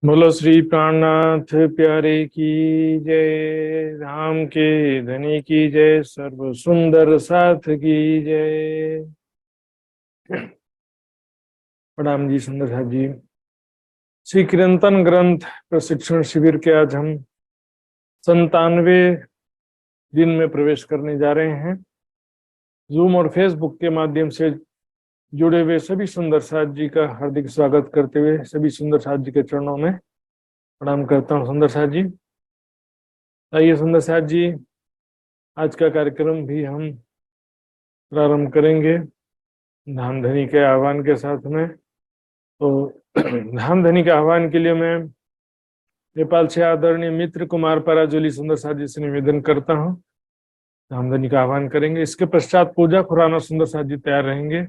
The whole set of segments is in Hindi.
बोलो श्री प्राणनाथ प्यारे की जय। राम के धनी की जय। सर्व सुंदर साथ की जय। प्रणाम जी सुंदर साथ जी। श्री कीर्तन ग्रंथ प्रशिक्षण शिविर के आज हम 97वें दिन में प्रवेश करने जा रहे हैं। जूम और फेसबुक के माध्यम से जुड़े हुए सभी सुंदर साथ जी का हार्दिक स्वागत करते हुए सभी सुंदर साथ जी के चरणों में प्रणाम करता हूँ। सुंदर साथ जी, आइए सुंदर साथ जी, आज का कार्यक्रम भी हम प्रारंभ करेंगे धाम धनी के आह्वान के साथ में। तो धाम धनी के आह्वान के लिए मैं नेपाल से आदरणीय मित्र कुमार पराजुली सुंदर साथ जी से निवेदन करता हूँ, धाम धनी का आह्वान करेंगे। इसके पश्चात पूजा खुराना सुंदर साथ जी तैयार रहेंगे।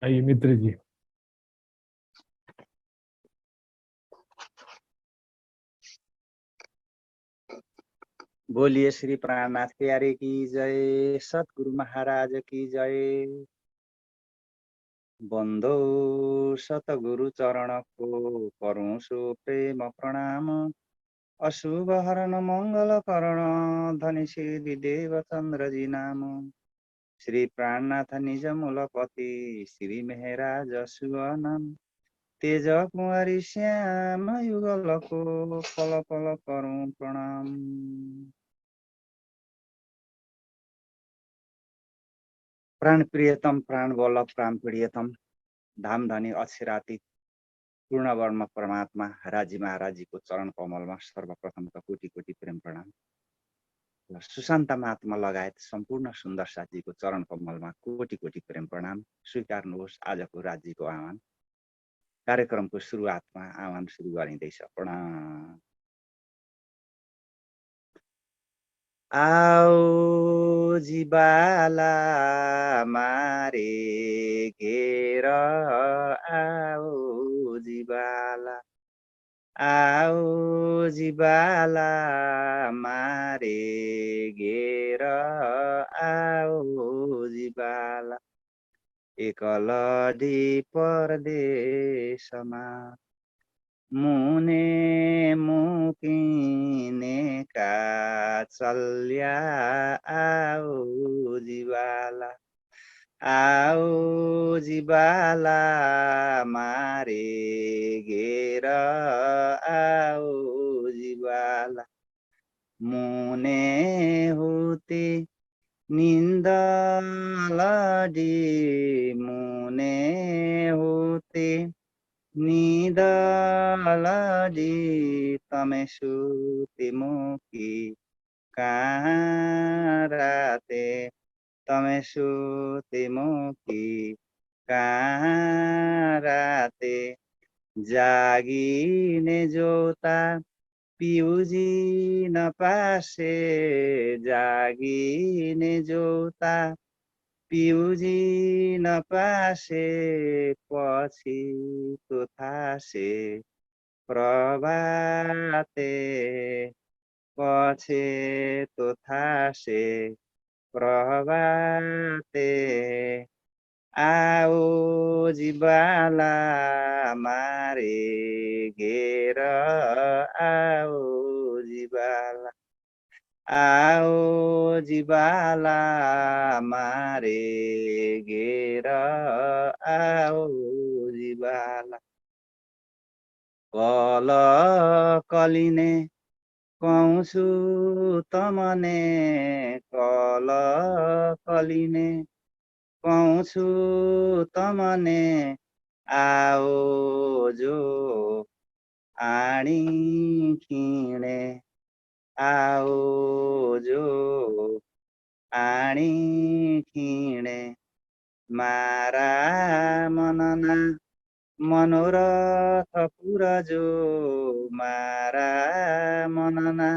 आइए मित्र जी। बोलिए श्री प्राणनाथ प्यारे की जय। सतगुरु महाराज की जय। बंदो सतगुरु चरण को करूं सो प्रेम प्रणाम। अशुभ हरण मंगल करण धनि श्री देव चंद्र जी नाम। श्री प्राणनाथ निज मूलपति श्री मेहराज सुअनाम। तेज कुंवरी श्याम युगल को पल पल करूं प्रणाम। प्राण प्रियतम प्राण वल्लभ प्राण प्रियतम धाम धनी अक्षरातीत पूर्ण वर्म परमात्मा राजी महाराज जी को चरण कमलमा सर्वप्रथम त कोटि कोटि प्रेम प्रणाम। र सुशान्त महात्मा लगायत सम्पूर्ण सुन्दर साथीको चरण कमलमा कोटि कोटि प्रेम प्रणाम। स्वीकार्नुहोस् आजको राज्यको आह्वान। कार्यक्रमको सुरुवातमा आह्वान सुरु गरिँदैछ। प्रणाम। आओ जीवाला मारे घेर, आओ जीवाला, आओ जीवाला मारे घेर, आओ जीवाला एकलडी परदेशमा मुने मुकिनेका चल्या, आओ जीवाला, आओ जीवाला मारे घेर, आओ जीवाला मुने होते निंद लडी, मुने होते निदलडी तमे सुति मुखी कहाँ राते, तमे सुति मुखी कहाँ राते जागिने जोता पिउजी नपासे, जागिने जोता पिउजी नपासे पछि तुथासे प्रभाते, पछि तुथासे प्रभाते आओ जीवाला मारे घेर, आओ जीवाला, आओ जीवाला मारे घेर, आओ जीवाला कल कलिने कौसु तमने, कल कलिने कौसु तमने आओ जो आणी खिणे, आओ जो आणी खिणे मारा मनना मनोरथ पुरा जो, मारा मनना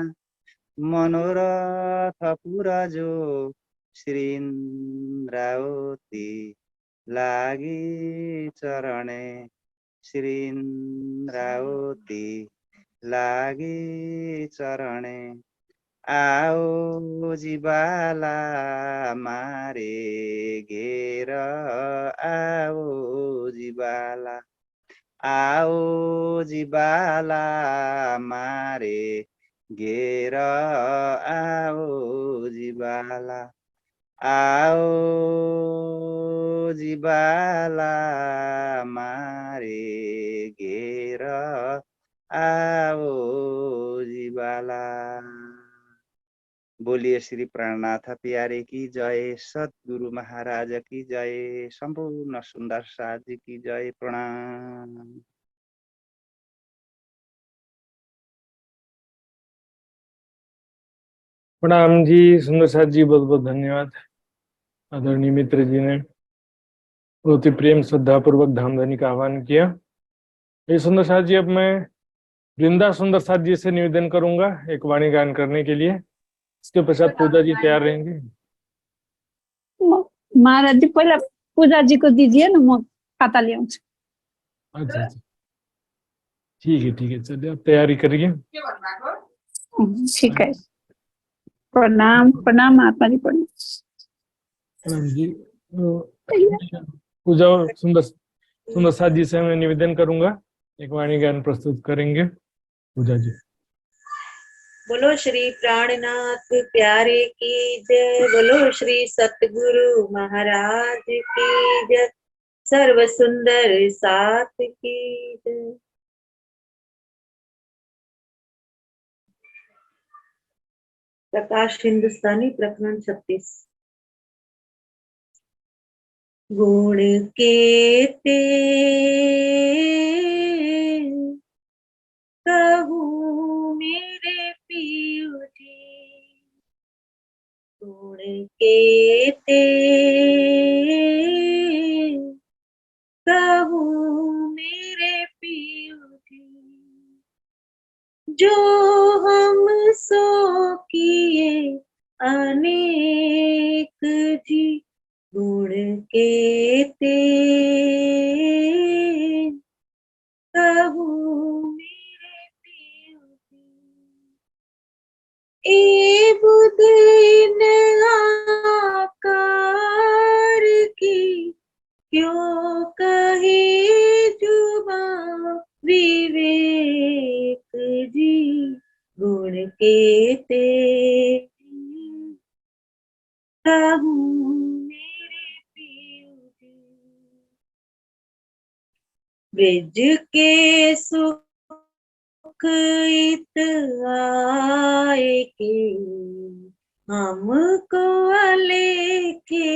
मनोरथ पुरा जो श्रीन्द्रावती लागि चरणे, श्रीन्द्रावती लागि चरणे आओ जीवाला मारे घेर, आओ जीवाला, आओ जीवाला मारे घेर आओ जीवाला आओ जीवाला मारे घेर आओ जीवाला। बोलिए श्री प्राणनाथ प्यारे की जय, सतगुरु महाराज की जय, संपूर्ण सुंदर साज की जय। प्रणाम। प्रणाम जी सुंदर साथ जी, बहुत बहुत धन्यवाद। आदरणीय मित्र जी ने बहुत ही प्रेम श्रद्धा पूर्वक धामधनी का आह्वान किया। ये सुंदर साथ जी, अब मैं वृंदा सुंदर साथ जी से निवेदन करूंगा एक वाणी गायन करने के लिए। इसके पश्चात पूजा जी तैयार रहेंगे। महाराज जी पहले पूजा जी को दीजिए ना, मैं खाता ले आऊं। अच्छा अच्छा, ठीक है, चलिए आप तैयारी करिए। ठीक है। प्रणाम प्रणाम महात्मा जी, प्रणाम। प्रणाम जी। पूजा सुंदर साथ जी से मैं निवेदन करूंगा एक वाणी गायन प्रस्तुत करेंगे। पूजा जी। बोलो श्री प्राणनाथ प्यारे की जय, बोलो श्री सतगुरु महाराज की जय, सर्व सुंदर साथ की जय। प्रकाश हिंदुस्तानी प्रकरण 36। गुण केते कहूँ मेरे पियु जी, गुण केते कहूँ मेरे पियु जी, जो हम सो किए अनेक जी, गुण केते कहूँ मेरे पियु जी, ए बुध इन आकार की क्यों कहे जुबां विवेक जी, गुण केते कहूँ मेरे पियु जी, ब्रज के सुख इत आए के हमको अलेखे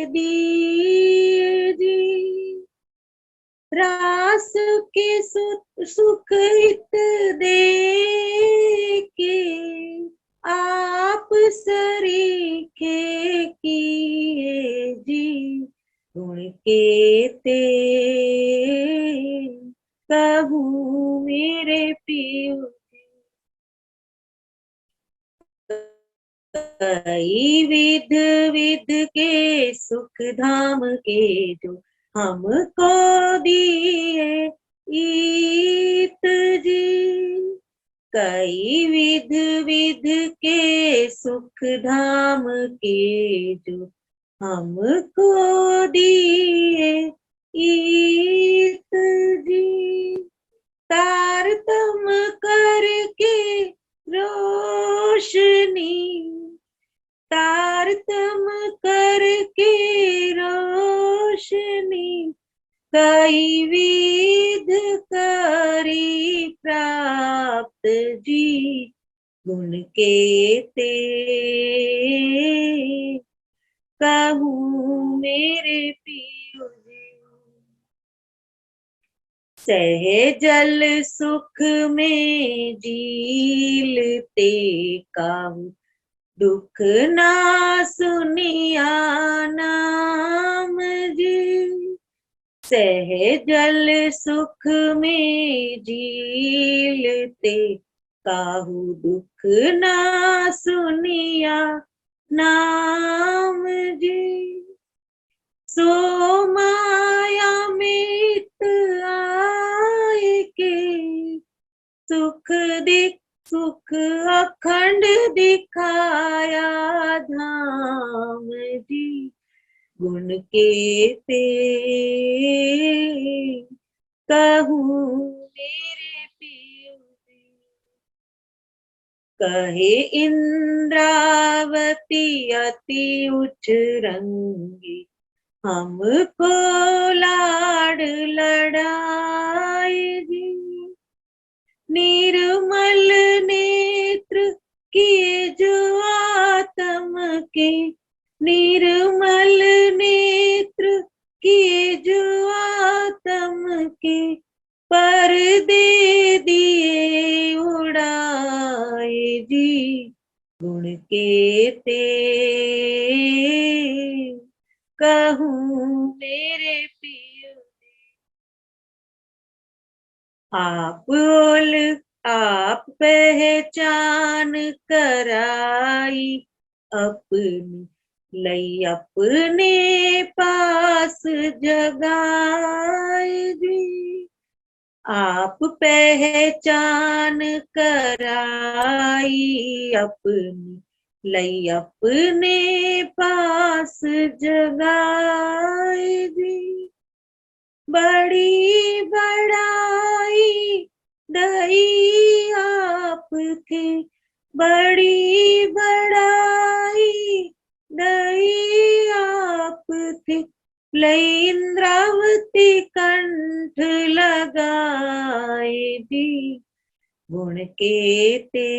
दिए जी, रास के सुख हित दे के आप सरीखे किए जी, गुण केते कहूँ मेरे पियु जी, कई विध विध के सुख धाम के जो हमको दिए ईत जी, कई विध विध के सुख धाम के जो हमको दिए ईत जी, तारतम करके रोशनी, तारतम करके रोशनी, कई विध करी प्राप्त जी, गुण केते कहूँ मेरे पियु जी, सहजल सुख में जीलते काहू, दुख ना सुनिया नाम जी, सहजल सुख में जीलते काहू, दुख ना सुनिया नाम जी, सो माया में आए के सुख अखंड दिखाया धाम जी, गुण केते कहूँ मेरे पियो जी। कहे इंद्रावती अति उच्च रंगी, हमको लाड लड़ाए जी। निर्मल नेत्र किए जो आत्म के, निर्मल नेत्र किए जो आत्म के, पर्दे दिए उड़ाए जी। गुण के ते कहूँ मेरे पियो जी। आप ओल आप पहचान कराई, अपनी लई अपने पास जगाए जी। आप पहचान कराई, अपनी लई अपने पास जगाए जी। बड़ी बड़ाई दई आपकी, बड़ी बड़ाई दई आपकी, लई इंद्रावती कंठ लगाए जी। गुण के ते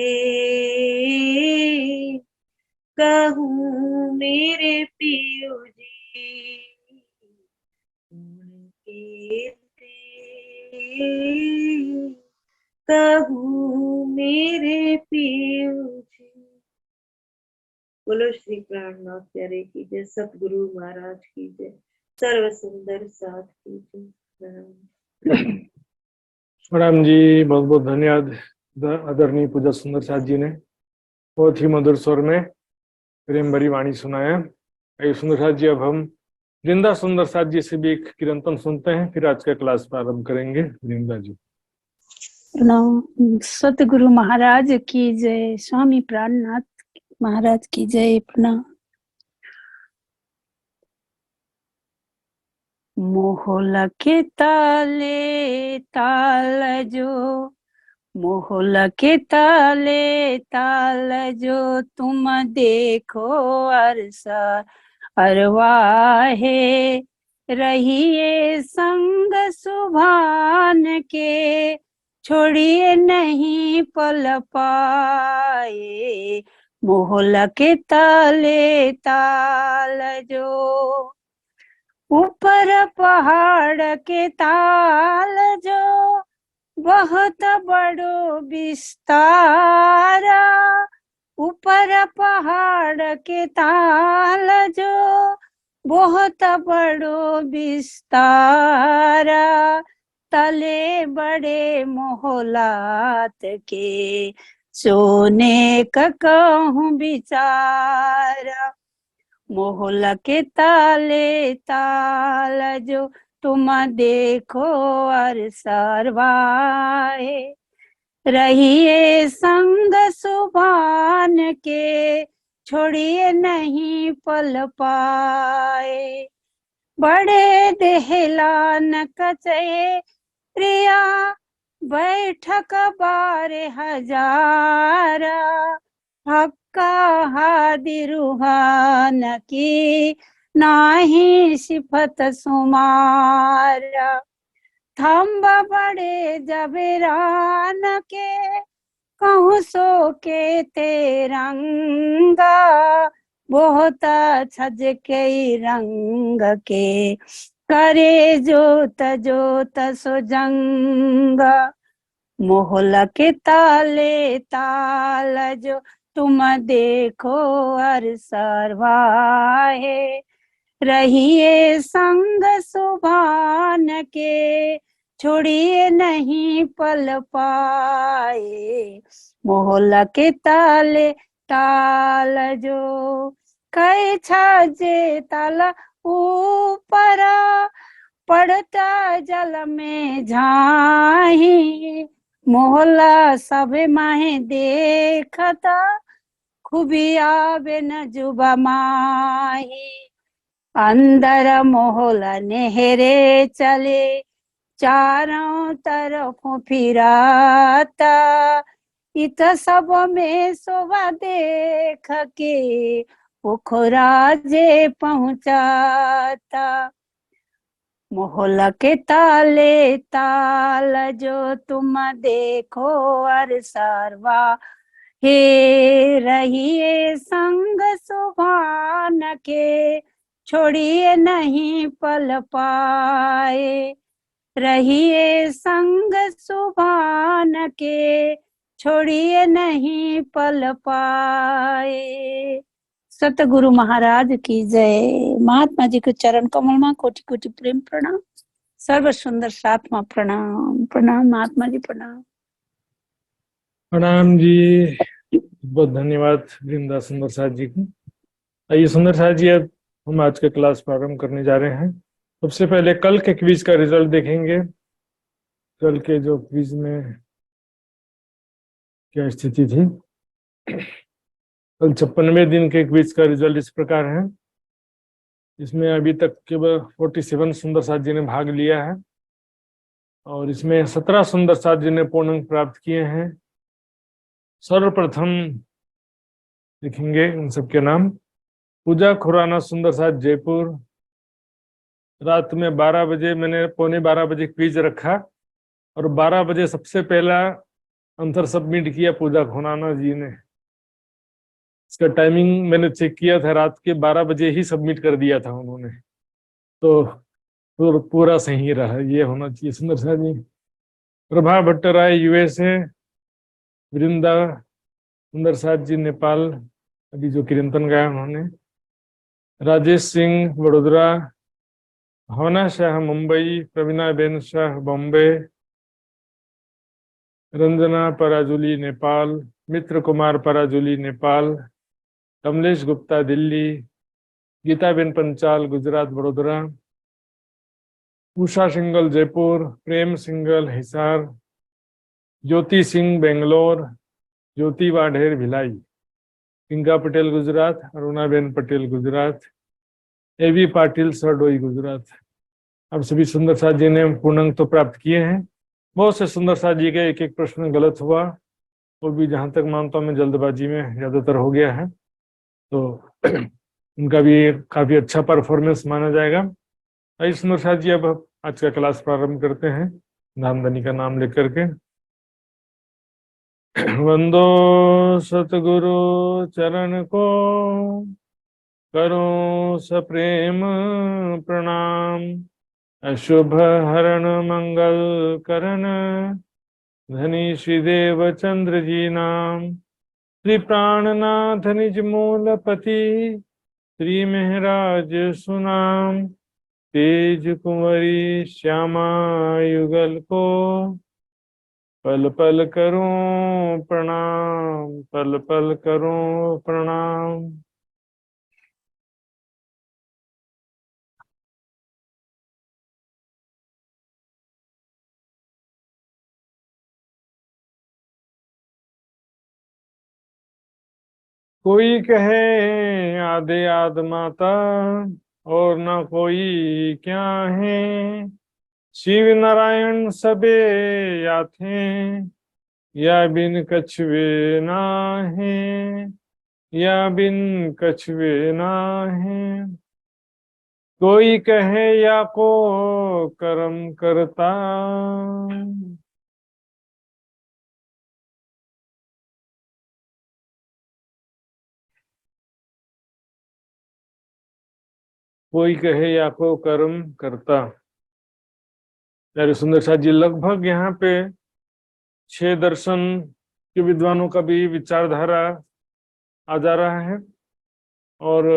कहूँ मेरे पियो जी। गुण के ते कहूँ मेरे पियो जी। बोलो श्री प्राणनाथ प्यारे की जय, सतगुरु महाराज की जय, सर्व सुंदर साथ की जय। प्रणाम। प्रणाम जी, बहुत बहुत धन्यवाद आदरणीय पूजा सुंदर साथ जी ने बहुत ही मधुर स्वर में प्रेम भरी वाणी सुनाया। आइए सुंदर साथ जी, अब हम वृंदा सुंदर साथ जी से भी एक कीर्तन सुनते हैं, फिर आज का क्लास प्रारंभ करेंगे। वृंदा जी। प्रणाम। सतगुरु महाराज की जय, स्वामी प्राणनाथ महाराज की जय। प्रणाम। मोहल के ताले ताल जो, मोहल के ताले ताल जो, तुम देखो अरसा अरवाहे, रहिए संग सुभान के, छोड़िए नहीं पल पाए। मोहल के ताले ताल जो, ऊपर पहाड़ के ताल जो, बहुत बड़ो विस्तारा। ऊपर पहाड़ के ताल जो, बहुत बड़ो विस्तारा। तले बड़े मोहलात के, सोने का कहूँ बिचारा। मोहल के ताले ताल जो, तुम देखो अर सरवाए, रहिए संग सुभान के, छोड़िए नहीं पल पाए। बड़े देहलान कचे प्रिया, बैठक बारे हजारा। हक्का हादी रूहान की, नाही सिफत सुमारा। थम्ब बड़े जबरान के, कहूँ सो के तेरंगा। बहुत छज के रंग के, करे जोत जोत सुजंगा। मोहल के ताले ताल जो, तुम देखो अर सरवाए, रहिए संग सुभान के, छोड़िए नहीं पल पाए। मोहल के ताले ताल जो, कई छाजे ताला ऊपरा, पड़ता जल में झाही। मोहल्ला सब माहे देखता, खूबी आवे न जुबा माही। अंदर मोहल्ला नेहरे चले, चारों तरफ फिराता, इत सब में शोभा देख के पोखराजे पहुंचाता। मोहल्ला के ताले ताल जो तुम देखो अर सारवा, हे रहिए संग सुभान के छोड़िए नहीं पल पाए, रहिए संग सुभान के छोड़िए नहीं पल पाए। सतगुरु महाराज की जय। महात्मा जी के चरण कमल में कोटि कोटि प्रेम प्रणाम। सर्व सुंदर सात्मा प्रणाम। प्रणाम महात्मा जी, प्रणाम। प्रणाम जी, बहुत धन्यवाद वृंदा सुंदर साथ जी को। आइए सुंदर साथ जी, अब हम आज का क्लास प्रारंभ करने जा रहे हैं। सबसे पहले कल के क्विज का रिजल्ट देखेंगे। कल के जो क्विज में क्या स्थिति थी। कल 56वें दिन के क्विज का रिजल्ट इस प्रकार है। इसमें अभी तक केवल 47 सुंदर साथ जी ने भाग लिया है और इसमें 17 सुंदर साथ जी ने पूर्ण अंक प्राप्त किए हैं। सर्वप्रथम लिखेंगे उन सबके नाम। पूजा खुराना सुंदर साथ जयपुर। रात में 12 बजे मैंने 11:45 क्विज रखा और 12 बजे सबसे पहला आंसर सबमिट किया पूजा खुराना जी ने। इसका टाइमिंग मैंने चेक किया था, रात के 12 बजे ही सबमिट कर दिया था उन्होंने, तो पूरा सही रहा। ये होना चाहिए सुंदर साथ जी। प्रभा भट्टराय यूएसए। वृंदा सुंदर साथ जी नेपाल, अभी जो कीर्तन गाया उन्होंने। राजेश सिंह वडोदरा। भावना शाह मुंबई। प्रवीणा बेन शाह बॉम्बे। रंजना पराजुली नेपाल। मित्र कुमार पराजुली नेपाल। कमलेश गुप्ता दिल्ली। गीताबेन पंचाल गुजरात वडोदरा। उषा सिंगल जयपुर। प्रेम सिंगल हिसार। ज्योति सिंह बेंगलोर। ज्योति वाढेर भिलाई। पिंका पटेल गुजरात। अरुणाबेन पटेल गुजरात। एवी पाटिल सरडोई गुजरात। अब सभी सुंदर साथ जी ने पूर्णांक तो प्राप्त किए हैं। बहुत से सुंदर साथ जी के एक एक प्रश्न गलत हुआ, और भी जहां तक मानता हूं मैं जल्दबाजी में ज्यादातर हो गया है, तो उनका भी काफी अच्छा परफॉर्मेंस माना जाएगा। आइए सुंदर साथ जी, अब आज का क्लास प्रारंभ करते हैं नामधनी का नाम लेकर के। वंदो सतगुरु चरण को करो सप्रेम प्रणाम। अशुभ हरण मंगल करण धनी श्रीदेव चंद्र जी नाम। श्री प्राणनाथ निज मूलपति श्री महराज सुनाम। तेज कुंवरी श्यामा युगल को पल पल करूं प्रणाम, पल पल करूं प्रणाम। कोई कहे आधे आध माता और न कोई क्या है। शिव नारायण सबे याथे या बिन कछुए ना है, या बिन कछुए ना है। कोई कहे या को कर्म करता, कोई कहे या को कर्म करता। प्यारे सुंदर साथ जी, लगभग यहाँ पे 6 दर्शन के विद्वानों का भी विचारधारा आ जा रहा है, और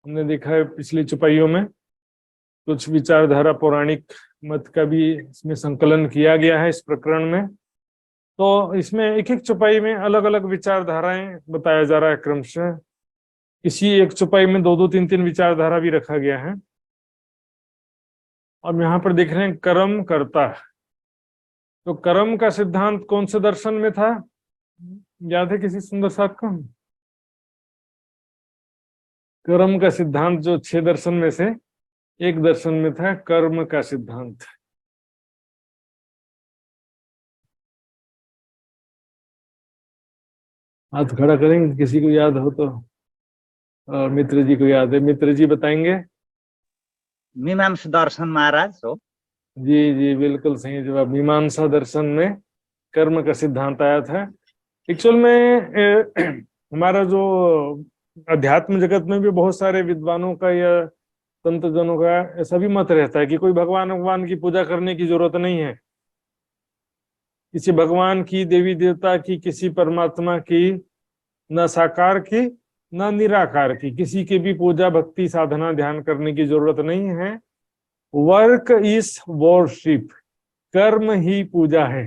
हमने देखा है पिछली चुपाइयों में कुछ विचारधारा पौराणिक मत का भी इसमें संकलन किया गया है इस प्रकरण में। तो इसमें एक एक चुपाई में अलग अलग विचारधाराएं बताया जा रहा है क्रमशः। इसी एक चुपाई में 2-2, 3-3 विचारधारा भी रखा गया है। अब यहाँ पर देख रहे हैं कर्म करता। तो कर्म का सिद्धांत कौन से दर्शन में था, याद है किसी सुंदर साथ को? कर्म का सिद्धांत जो 6 दर्शन में से एक दर्शन में था कर्म का सिद्धांत। हाथ खड़ा करेंगे किसी को याद हो तो। और मित्र जी को याद है, मित्र जी बताएंगे। मीमांसा दर्शन महाराज हो। जी जी बिल्कुल सही जवाब। मीमांसा दर्शन में कर्म का सिद्धांत आया था। एक्चुअल में हमारा जो अध्यात्म जगत में भी बहुत सारे विद्वानों का या संत जनों का ऐसा भी मत रहता है कि कोई भगवान की पूजा करने की जरूरत नहीं है। किसी भगवान की, देवी देवता की, किसी परमात्मा की, न साकार की न निराकार की, किसी की भी पूजा भक्ति साधना ध्यान करने की जरूरत नहीं है। वर्क इज वर्शिप, कर्म ही पूजा है।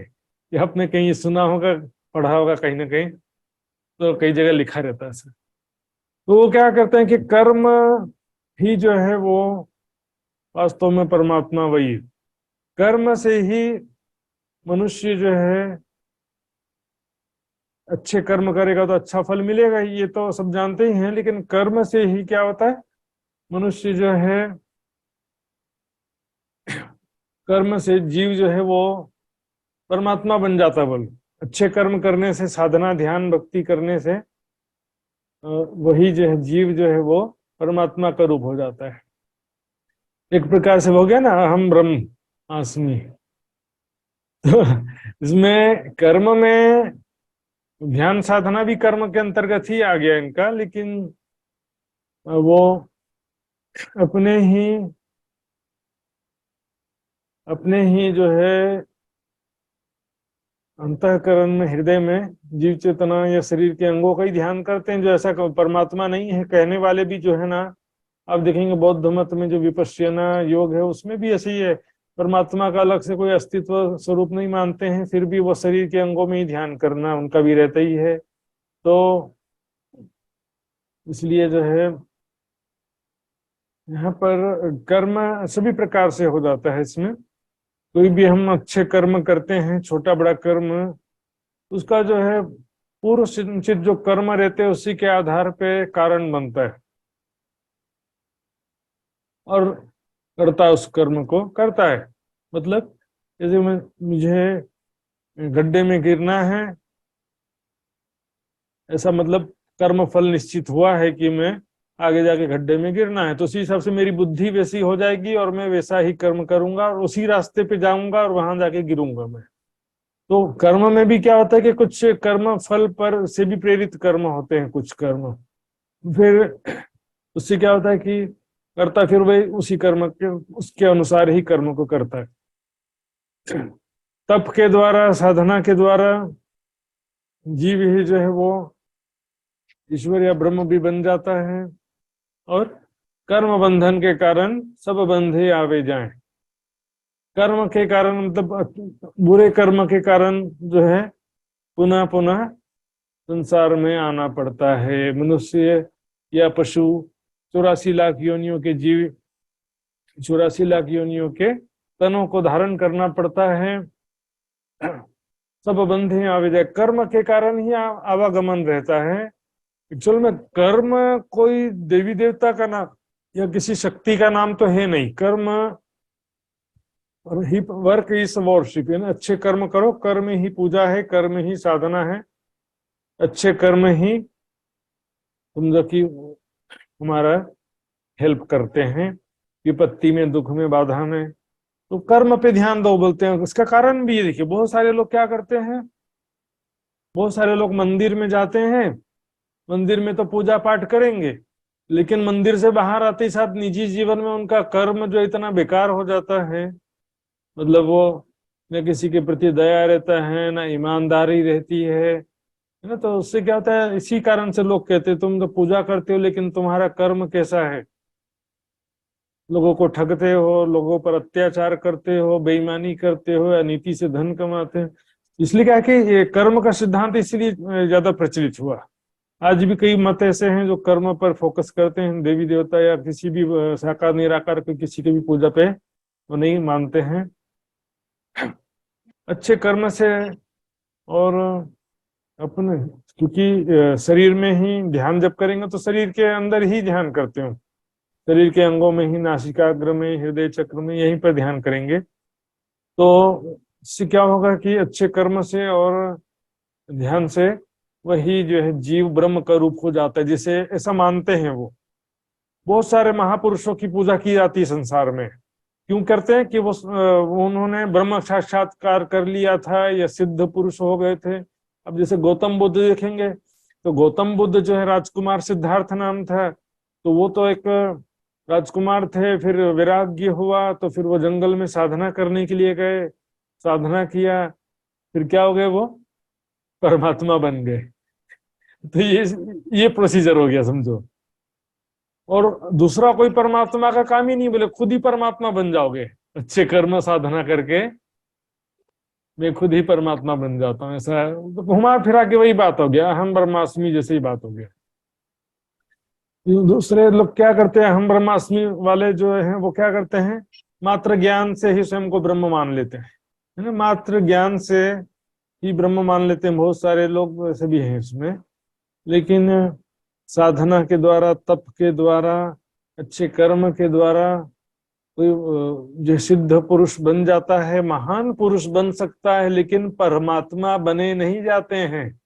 ये आपने कहीं सुना होगा, पढ़ा होगा कहीं ना कहीं, तो कई जगह लिखा रहता है सर। तो वो क्या करते हैं कि कर्म ही जो है वो वास्तव में परमात्मा वही है। कर्म से ही मनुष्य जो है अच्छे कर्म करेगा तो अच्छा फल मिलेगा, ये तो सब जानते ही हैं। लेकिन कर्म से ही क्या होता है, मनुष्य जो है, कर्म से जीव जो है वो परमात्मा बन जाता है। बोल, अच्छे कर्म करने से, साधना ध्यान भक्ति करने से वही जो है जीव जो है वो परमात्मा का रूप हो जाता है। एक प्रकार से हो गया ना, अहम ब्रह्म आस्मि। तो इसमें कर्म में ध्यान साधना भी कर्म के अंतर्गत ही आ गया इनका, लेकिन वो अपने ही जो है अंतःकरण में, हृदय में जीव चेतना या शरीर के अंगों का ही ध्यान करते हैं। जो ऐसा परमात्मा नहीं है कहने वाले भी जो है ना, आप देखेंगे बौद्ध मत में जो विपश्यना योग है उसमें भी ऐसे ही है। परमात्मा का अलग से कोई अस्तित्व स्वरूप नहीं मानते हैं, फिर भी वो शरीर के अंगों में ही ध्यान करना उनका भी रहता ही है। तो इसलिए जो है यहाँ पर कर्म सभी प्रकार से हो जाता है। इसमें कोई भी हम अच्छे कर्म करते हैं, छोटा बड़ा कर्म, उसका जो है पूर्व संचित जो कर्म रहते हैं उसी के आधार पे कारण बनता है, और करता उस कर्म को करता है। मतलब जैसे मुझे गड्ढे में गिरना है, ऐसा मतलब कर्म फल निश्चित हुआ है कि मैं आगे जाके गड्ढे में गिरना है, तो उसी हिसाब से मेरी बुद्धि वैसी हो जाएगी और मैं वैसा ही कर्म करूंगा और उसी रास्ते पे जाऊंगा और वहां जाके गिरूंगा मैं। तो कर्म में भी क्या होता है कि कुछ कर्म फल पर से भी प्रेरित कर्म होते हैं, कुछ कर्म फिर उससे क्या होता है कि करता फिर वही उसी कर्म के उसके अनुसार ही कर्म को करता है। तप के द्वारा, साधना के द्वारा जीव ही जो है वो ईश्वर या ब्रह्म भी बन जाता है, और कर्म बंधन के कारण सब बंधे आवे जाएं। कर्म के कारण मतलब बुरे कर्म के कारण जो है पुनः पुनः संसार में आना पड़ता है। मनुष्य या पशु 84 लाख योनियों के जीव 84 लाख योनियों के तनों को धारण करना पड़ता है। सब बंधे आवे जाए, कर्म के कारण ही आवागमन रहता है। एक्चुअल में कर्म कोई देवी देवता का नाम या किसी शक्ति का नाम तो है नहीं। कर्म और ही वर्क इज वर्शिप, यानी अच्छे कर्म करो, कर्म ही पूजा है, कर्म ही साधना है। अच्छे कर्म ही समझो कि हमारा हेल्प करते हैं विपत्ति में, दुख में, बाधा में। तो कर्म पे ध्यान दो बोलते हैं। इसका कारण भी ये देखिए, बहुत सारे लोग क्या करते हैं, बहुत सारे लोग मंदिर में जाते हैं, मंदिर में तो पूजा पाठ करेंगे, लेकिन मंदिर से बाहर आते ही साथ निजी जीवन में उनका कर्म जो इतना बेकार हो जाता है, मतलब वो न किसी के प्रति दया रहता है, ना ईमानदारी रहती है ना। तो उससे क्या होता है, इसी कारण से लोग कहते हैं तुम तो पूजा करते हो लेकिन तुम्हारा कर्म कैसा है। लोगों को ठगते हो, लोगों पर अत्याचार करते हो, बेईमानी करते हो, या नीति से धन कमाते हैं। इसलिए क्या है कि ये कर्म का सिद्धांत इसलिए ज्यादा प्रचलित हुआ। आज भी कई मत ऐसे हैं जो कर्म पर फोकस करते हैं, देवी देवता या किसी भी साकार निराकार को किसी की भी पूजा पे वो नहीं मानते हैं। अच्छे कर्म से और अपने, क्योंकि शरीर में ही ध्यान जब करेंगे तो शरीर के अंदर ही ध्यान करते हो, शरीर के अंगों में ही, नासिकाग्र में, हृदय चक्र में, यहीं पर ध्यान करेंगे। तो इससे क्या होगा कि अच्छे कर्म से और ध्यान से वही जो है जीव ब्रह्म का रूप हो जाता है, जिसे ऐसा मानते हैं वो। बहुत सारे महापुरुषों की पूजा की जाती है संसार में। क्यों करते हैं? कि वो उन्होंने ब्रह्म साक्षात्कार कर लिया था या सिद्ध पुरुष हो गए थे। अब जैसे गौतम बुद्ध देखेंगे तो गौतम बुद्ध जो है राजकुमार सिद्धार्थ नाम था, तो वो तो एक राजकुमार थे, फिर वैराग्य हुआ तो फिर वो जंगल में साधना करने के लिए गए, साधना किया, फिर क्या हो गए? वो परमात्मा बन गए। तो ये प्रोसीजर हो गया समझो। और दूसरा कोई परमात्मा का काम ही नहीं, बोले खुद ही परमात्मा बन जाओगे अच्छे कर्म साधना करके, मैं खुद ही परमात्मा बन जाता हूँ। ऐसा तो घुमा फिरा के वही बात हो गया, हम ब्रह्मास्मि जैसे ही बात हो गया। दूसरे लोग क्या करते हैं, हम ब्रह्मास्मि वाले जो हैं वो क्या करते हैं, मात्र ज्ञान से ही स्वयं को ब्रह्म मान लेते हैं, है ना, मात्र ज्ञान से ही ब्रह्म मान लेते हैं। बहुत सारे लोग ऐसे भी हैं इसमें। लेकिन साधना के द्वारा, तप के द्वारा, अच्छे कर्म के द्वारा कोई जो सिद्ध पुरुष बन जाता है, महान पुरुष बन सकता है, लेकिन परमात्मा बने नहीं जाते हैं।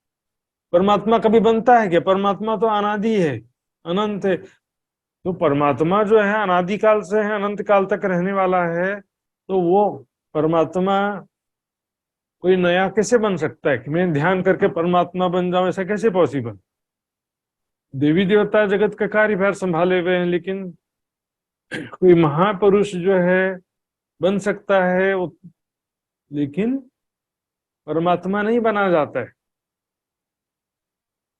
परमात्मा कभी बनता है क्या? परमात्मा तो अनादि है, अनंत है। तो परमात्मा जो है अनादिकाल से है, अनंत काल तक रहने वाला है। तो वो परमात्मा कोई नया कैसे बन सकता है कि मैं ध्यान करके परमात्मा बन जाऊं? ऐसा कैसे पॉसिबल? देवी देवता जगत का कार्यभार संभाले हुए हैं, लेकिन कोई महापुरुष जो है बन सकता है लेकिन परमात्मा नहीं बना जाता है।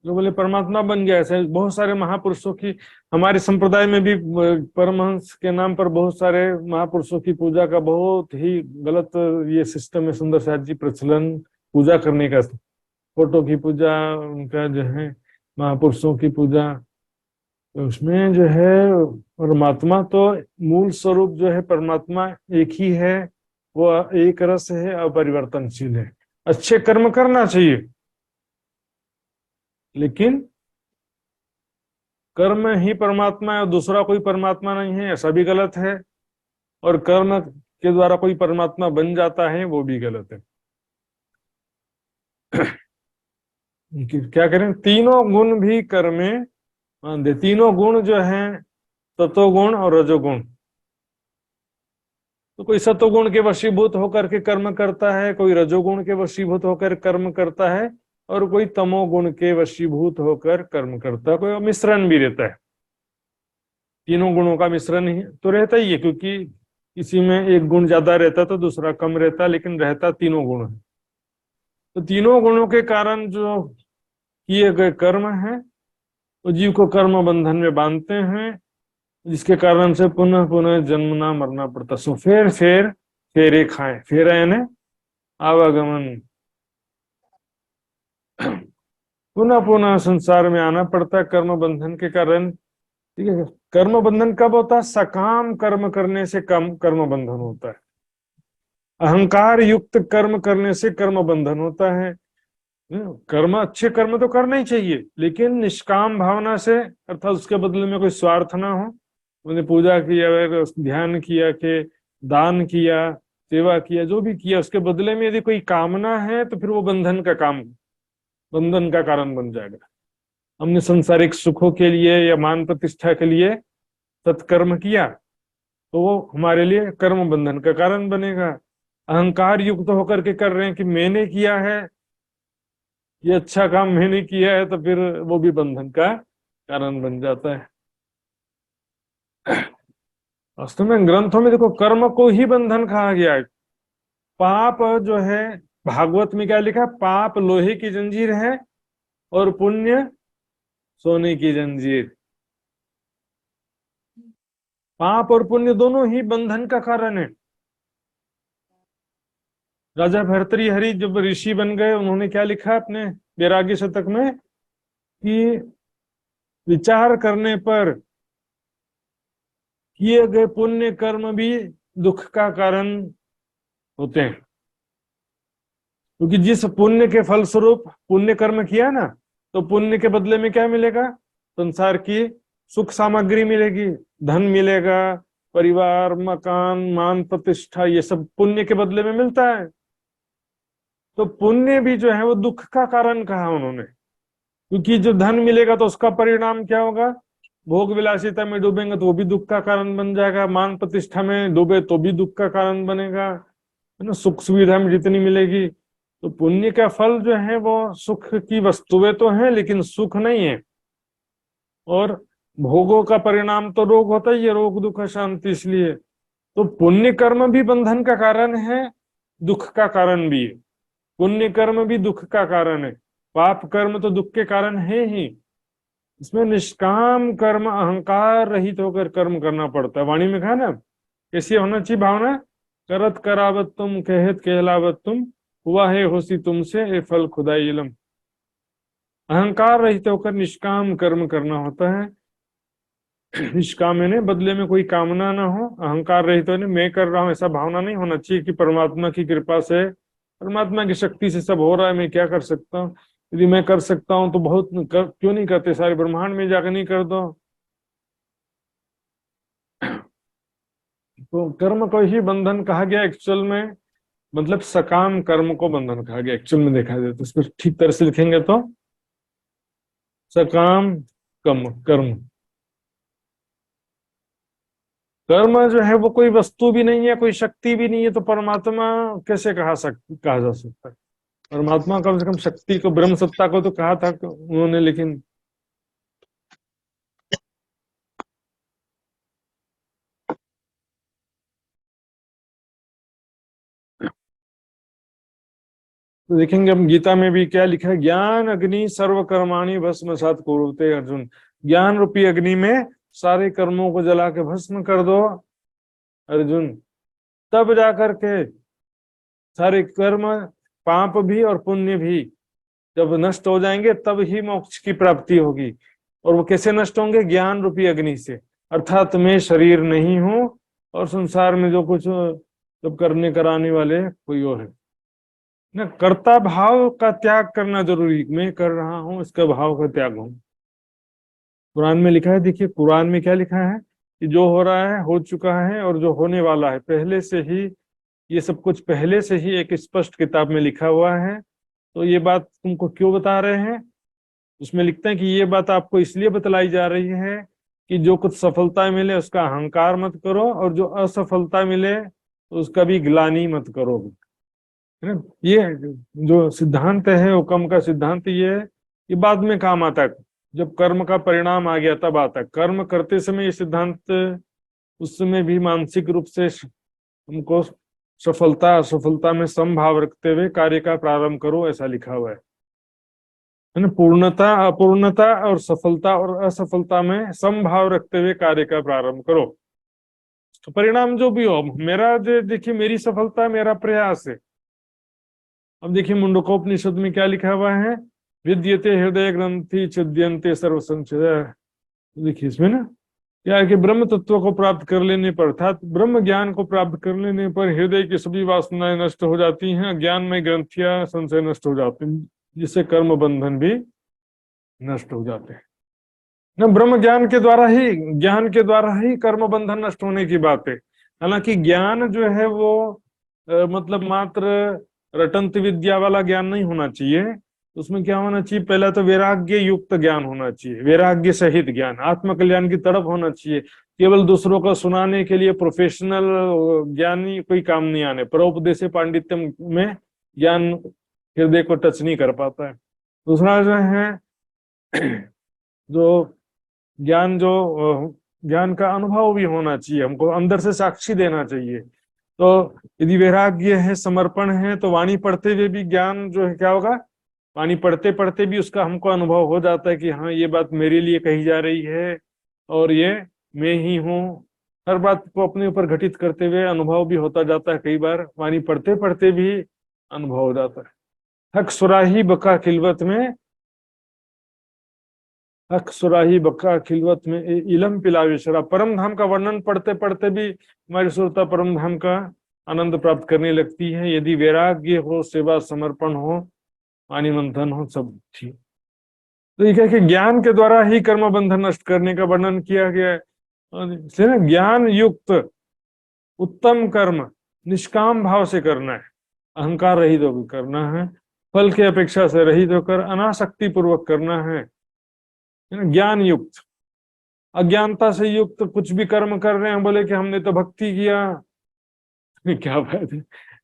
जो बोले परमात्मा बन गया, ऐसे बहुत सारे महापुरुषों की हमारे संप्रदाय में भी परमहंस के नाम पर बहुत सारे महापुरुषों की पूजा का बहुत ही गलत ये सिस्टम है। सुंदर साथ जी प्रचलन पूजा करने का, फोटो की पूजा, उनका जो है महापुरुषों की पूजा, तो उसमें जो है परमात्मा तो मूल स्वरूप जो है परमात्मा एक ही है, वो एक रस है, अपरिवर्तनशील है। अच्छे कर्म करना चाहिए, लेकिन कर्म ही परमात्मा है और दूसरा कोई परमात्मा नहीं है, ऐसा भी गलत है। और कर्म के द्वारा कोई परमात्मा बन जाता है, वो भी गलत है। क्या करें? तीनों गुण भी कर्म में मान दे। तीनों गुण जो हैं, सतोगुण और रजोगुण, तो कोई सतोगुण के वशीभूत होकर के कर्म करता है, कोई रजोगुण के वशीभूत होकर कर्म करता है, और कोई तमोगुण के वशीभूत होकर कर्म करता है। कोई मिश्रण भी रहता है, तीनों गुणों का मिश्रण ही तो रहता ही है, क्योंकि किसी में एक गुण ज्यादा रहता तो दूसरा कम रहता, लेकिन रहता तीनों गुण है। तो तीनों गुणों के कारण जो किए गए कर्म है वो जीव को कर्म बंधन में बांधते हैं, जिसके कारण से पुनः पुनः जन्मना मरना पड़ता। सो फेरे खाए, फेरा यानी आवागमन, पुनः पुनः संसार में आना पड़ता है कर्म बंधन के कारण। ठीक है, कर्म बंधन कब होता है? सकाम कर्म करने से कम कर्म बंधन होता है। अहंकार युक्त कर्म करने से कर्म बंधन होता है। कर्म, अच्छे कर्म तो करना ही चाहिए, लेकिन निष्काम भावना से, अर्थात उसके बदले में कोई स्वार्थ ना हो। मैंने पूजा किया, ध्यान किया, के दान किया, सेवा किया, जो भी किया, उसके बदले में यदि कोई कामना है तो फिर वो बंधन का कारण बन जाएगा। हमने सांसारिक सुखों के लिए या मान प्रतिष्ठा के लिए सत्कर्म किया तो वो हमारे लिए कर्म बंधन का कारण बनेगा। अहंकार युक्त होकर के कर रहे हैं कि मैंने किया है, ये अच्छा काम मैंने किया है, तो फिर वो भी बंधन का कारण बन जाता है। वास्तव में ग्रंथों में देखो, कर्म को ही बंधन कहा गया है। पाप जो है, भागवत में क्या लिखा? पाप लोहे की जंजीर है और पुण्य सोने की जंजीर। पाप और पुण्य दोनों ही बंधन का कारण है। राजा भर्तृहरि जब ऋषि बन गए, उन्होंने क्या लिखा अपने वैराग्य शतक में कि विचार करने पर किए गए पुण्य कर्म भी दुख का कारण होते हैं। क्योंकि जिस पुण्य के फलस्वरूप पुण्य कर्म किया ना, तो पुण्य के बदले में क्या मिलेगा? संसार की सुख सामग्री मिलेगी, धन मिलेगा, परिवार, मकान, मान प्रतिष्ठा, ये सब पुण्य के बदले में मिलता है। तो पुण्य भी जो है वो दुख का कारण कहा उन्होंने। क्योंकि जो धन मिलेगा तो उसका परिणाम क्या होगा, भोग विलासिता में डूबेंगे तो वो भी दुख का कारण बन जाएगा, मान प्रतिष्ठा में डूबे तो भी दुख का कारण बनेगा, है ना। सुख सुविधा में जितनी मिलेगी, तो पुण्य का फल जो है वो सुख की वस्तुएं तो हैं लेकिन सुख नहीं है। और भोगों का परिणाम तो रोग होता ही है, रोग दुख शांति। इसलिए तो पुण्य कर्म भी बंधन का कारण है, दुख का कारण भी है। पुण्य कर्म भी दुख का कारण है, पाप कर्म तो दुख के कारण है ही। इसमें निष्काम कर्म, अहंकार रहित होकर कर्म करना पड़ता है। वाणी में कहा ना, कैसी होना चाहिए भावना, करत करावत तुम कहत कहलावत तुम, हुआ है होसी तुमसे ए फल खुदाई इलम। अहंकार रहित होकर निष्काम कर्म करना होता है। निष्काम यानी बदले में कोई कामना ना हो, अहंकार रहित होने मैं कर रहा हूं ऐसा भावना नहीं होना चाहिए कि परमात्मा की कृपा से, परमात्मा की शक्ति से सब हो रहा है, मैं क्या कर सकता हूँ, यदि मैं कर सकता हूँ तो बहुत क्यों नहीं करते, सारे ब्रह्मांड में जाकर नहीं कर दो। तो कर्म को ही बंधन कहा गया एक्चुअल में, मतलब सकाम कर्म को बंधन कहा गया एक्चुअल में देखा जाए तो। इसको ठीक तरह से लिखेंगे तो सकाम कर्म, कर्म कर्म जो है वो कोई वस्तु भी नहीं है, कोई शक्ति भी नहीं है, तो परमात्मा कैसे कहा जा सकता है। परमात्मा कम से कम शक्ति को, ब्रह्म सत्ता को तो कहा था उन्होंने, लेकिन तो देखेंगे हम गीता में भी क्या लिखा है, ज्ञान अग्नि सर्व कर्माणि भस्मसात कुरुते अर्जुन। ज्ञान रूपी अग्नि में सारे कर्मों को जला के भस्म कर दो अर्जुन, तब जाकर के सारे कर्म, पाप भी और पुण्य भी जब नष्ट हो जाएंगे तब ही मोक्ष की प्राप्ति होगी। और वो कैसे नष्ट होंगे, ज्ञान रूपी अग्नि से। अर्थात मैं शरीर नहीं हूं और संसार में जो कुछ जब करने कराने वाले कोई और है ना। कर्ता भाव का त्याग करना जरूरी, मैं कर रहा हूं इसका भाव का त्याग हो। कुरान में लिखा है, देखिए कुरान में क्या लिखा है कि जो हो रहा है हो चुका है और जो होने वाला है पहले से ही, ये सब कुछ पहले से ही एक स्पष्ट किताब में लिखा हुआ है। तो ये बात तुमको क्यों बता रहे हैं, उसमें लिखते हैं कि ये बात आपको इसलिए बतलाई जा रही है कि जो कुछ सफलता मिले उसका अहंकार मत करो, और जो असफलता मिले तो उसका भी ग्लानि मत करो, है ना। ये जो सिद्धांत है हुक्म का सिद्धांत, ये है कि बाद में काम आता है, जब कर्म का परिणाम आ गया तब आता है। कर्म करते समय ये सिद्धांत, उस समय भी मानसिक रूप से हमको सफलता असफलता में समभाव रखते हुए कार्य का प्रारंभ करो, ऐसा लिखा हुआ है ना। पूर्णता अपूर्णता और सफलता और असफलता में समभाव रखते हुए कार्य का प्रारंभ करो, तो परिणाम जो भी हो, मेरा जो देखिए मेरी सफलता मेरा प्रयास है। अब देखिए मुंडकोपनिषद में क्या लिखा हुआ है, विद्यते हृदय ग्रंथि छिद्यन्ते सर्व संशय। देखिए इसमें ना क्या है कि ब्रह्म तत्व को प्राप्त कर लेने पर, अर्थात ब्रह्म ज्ञान को प्राप्त कर लेने पर हृदय की सभी वासनाएं नष्ट हो जाती हैं, ज्ञान में ग्रंथियां संशय नष्ट हो जाते हैं, जिससे कर्म बंधन भी नष्ट हो जाते हैं ना। ब्रह्म ज्ञान के द्वारा ही कर्म बंधन नष्ट होने की बात है। हालांकि ज्ञान जो है वो मतलब मात्र रटंत विद्या वाला ज्ञान नहीं होना चाहिए। उसमें क्या होना चाहिए, पहला तो वैराग्य युक्त ज्ञान होना चाहिए, वैराग्य सहित ज्ञान, आत्मकल्याण की तरफ होना चाहिए। केवल दूसरों को सुनाने के लिए प्रोफेशनल ज्ञानी कोई काम नहीं आने, परोपदेश पांडित्यम में ज्ञान हृदय को टच नहीं कर पाता है। दूसरा जो है जो ज्ञान का अनुभव भी होना चाहिए, हमको अंदर से साक्षी देना चाहिए। तो यदि वैराग्य है, समर्पण है, तो वाणी पढ़ते हुए भी ज्ञान जो है क्या होगा, वाणी पढ़ते पढ़ते भी उसका हमको अनुभव हो जाता है कि हाँ ये बात मेरे लिए कही जा रही है और ये मैं ही हूँ। हर बात को अपने ऊपर घटित करते हुए अनुभव भी होता जाता है, कई बार वाणी पढ़ते पढ़ते भी अनुभव हो जाता है। हक सुराही बका खिलवत में इलम पिलावेशरा। परम धाम का वर्णन पढ़ते पढ़ते भी हमारी सुरता परम धाम का आनंद प्राप्त करने लगती है, यदि वैराग्य हो, सेवा समर्पण हो, वाणी मंथन हो, सब ठीक। तो ये क्या कि ज्ञान के द्वारा ही कर्म बंधन नष्ट करने का वर्णन किया गया है। इसलिए ना ज्ञान युक्त उत्तम कर्म निष्काम भाव से करना है, अहंकार रहित होकर करना है। फल की अपेक्षा से रहित होकर अनासक्ति पूर्वक करना है ना, ज्ञान युक्त। अज्ञानता से युक्त कुछ भी कर्म कर रहे हैं, बोले कि हमने तो भक्ति किया, क्या बात है,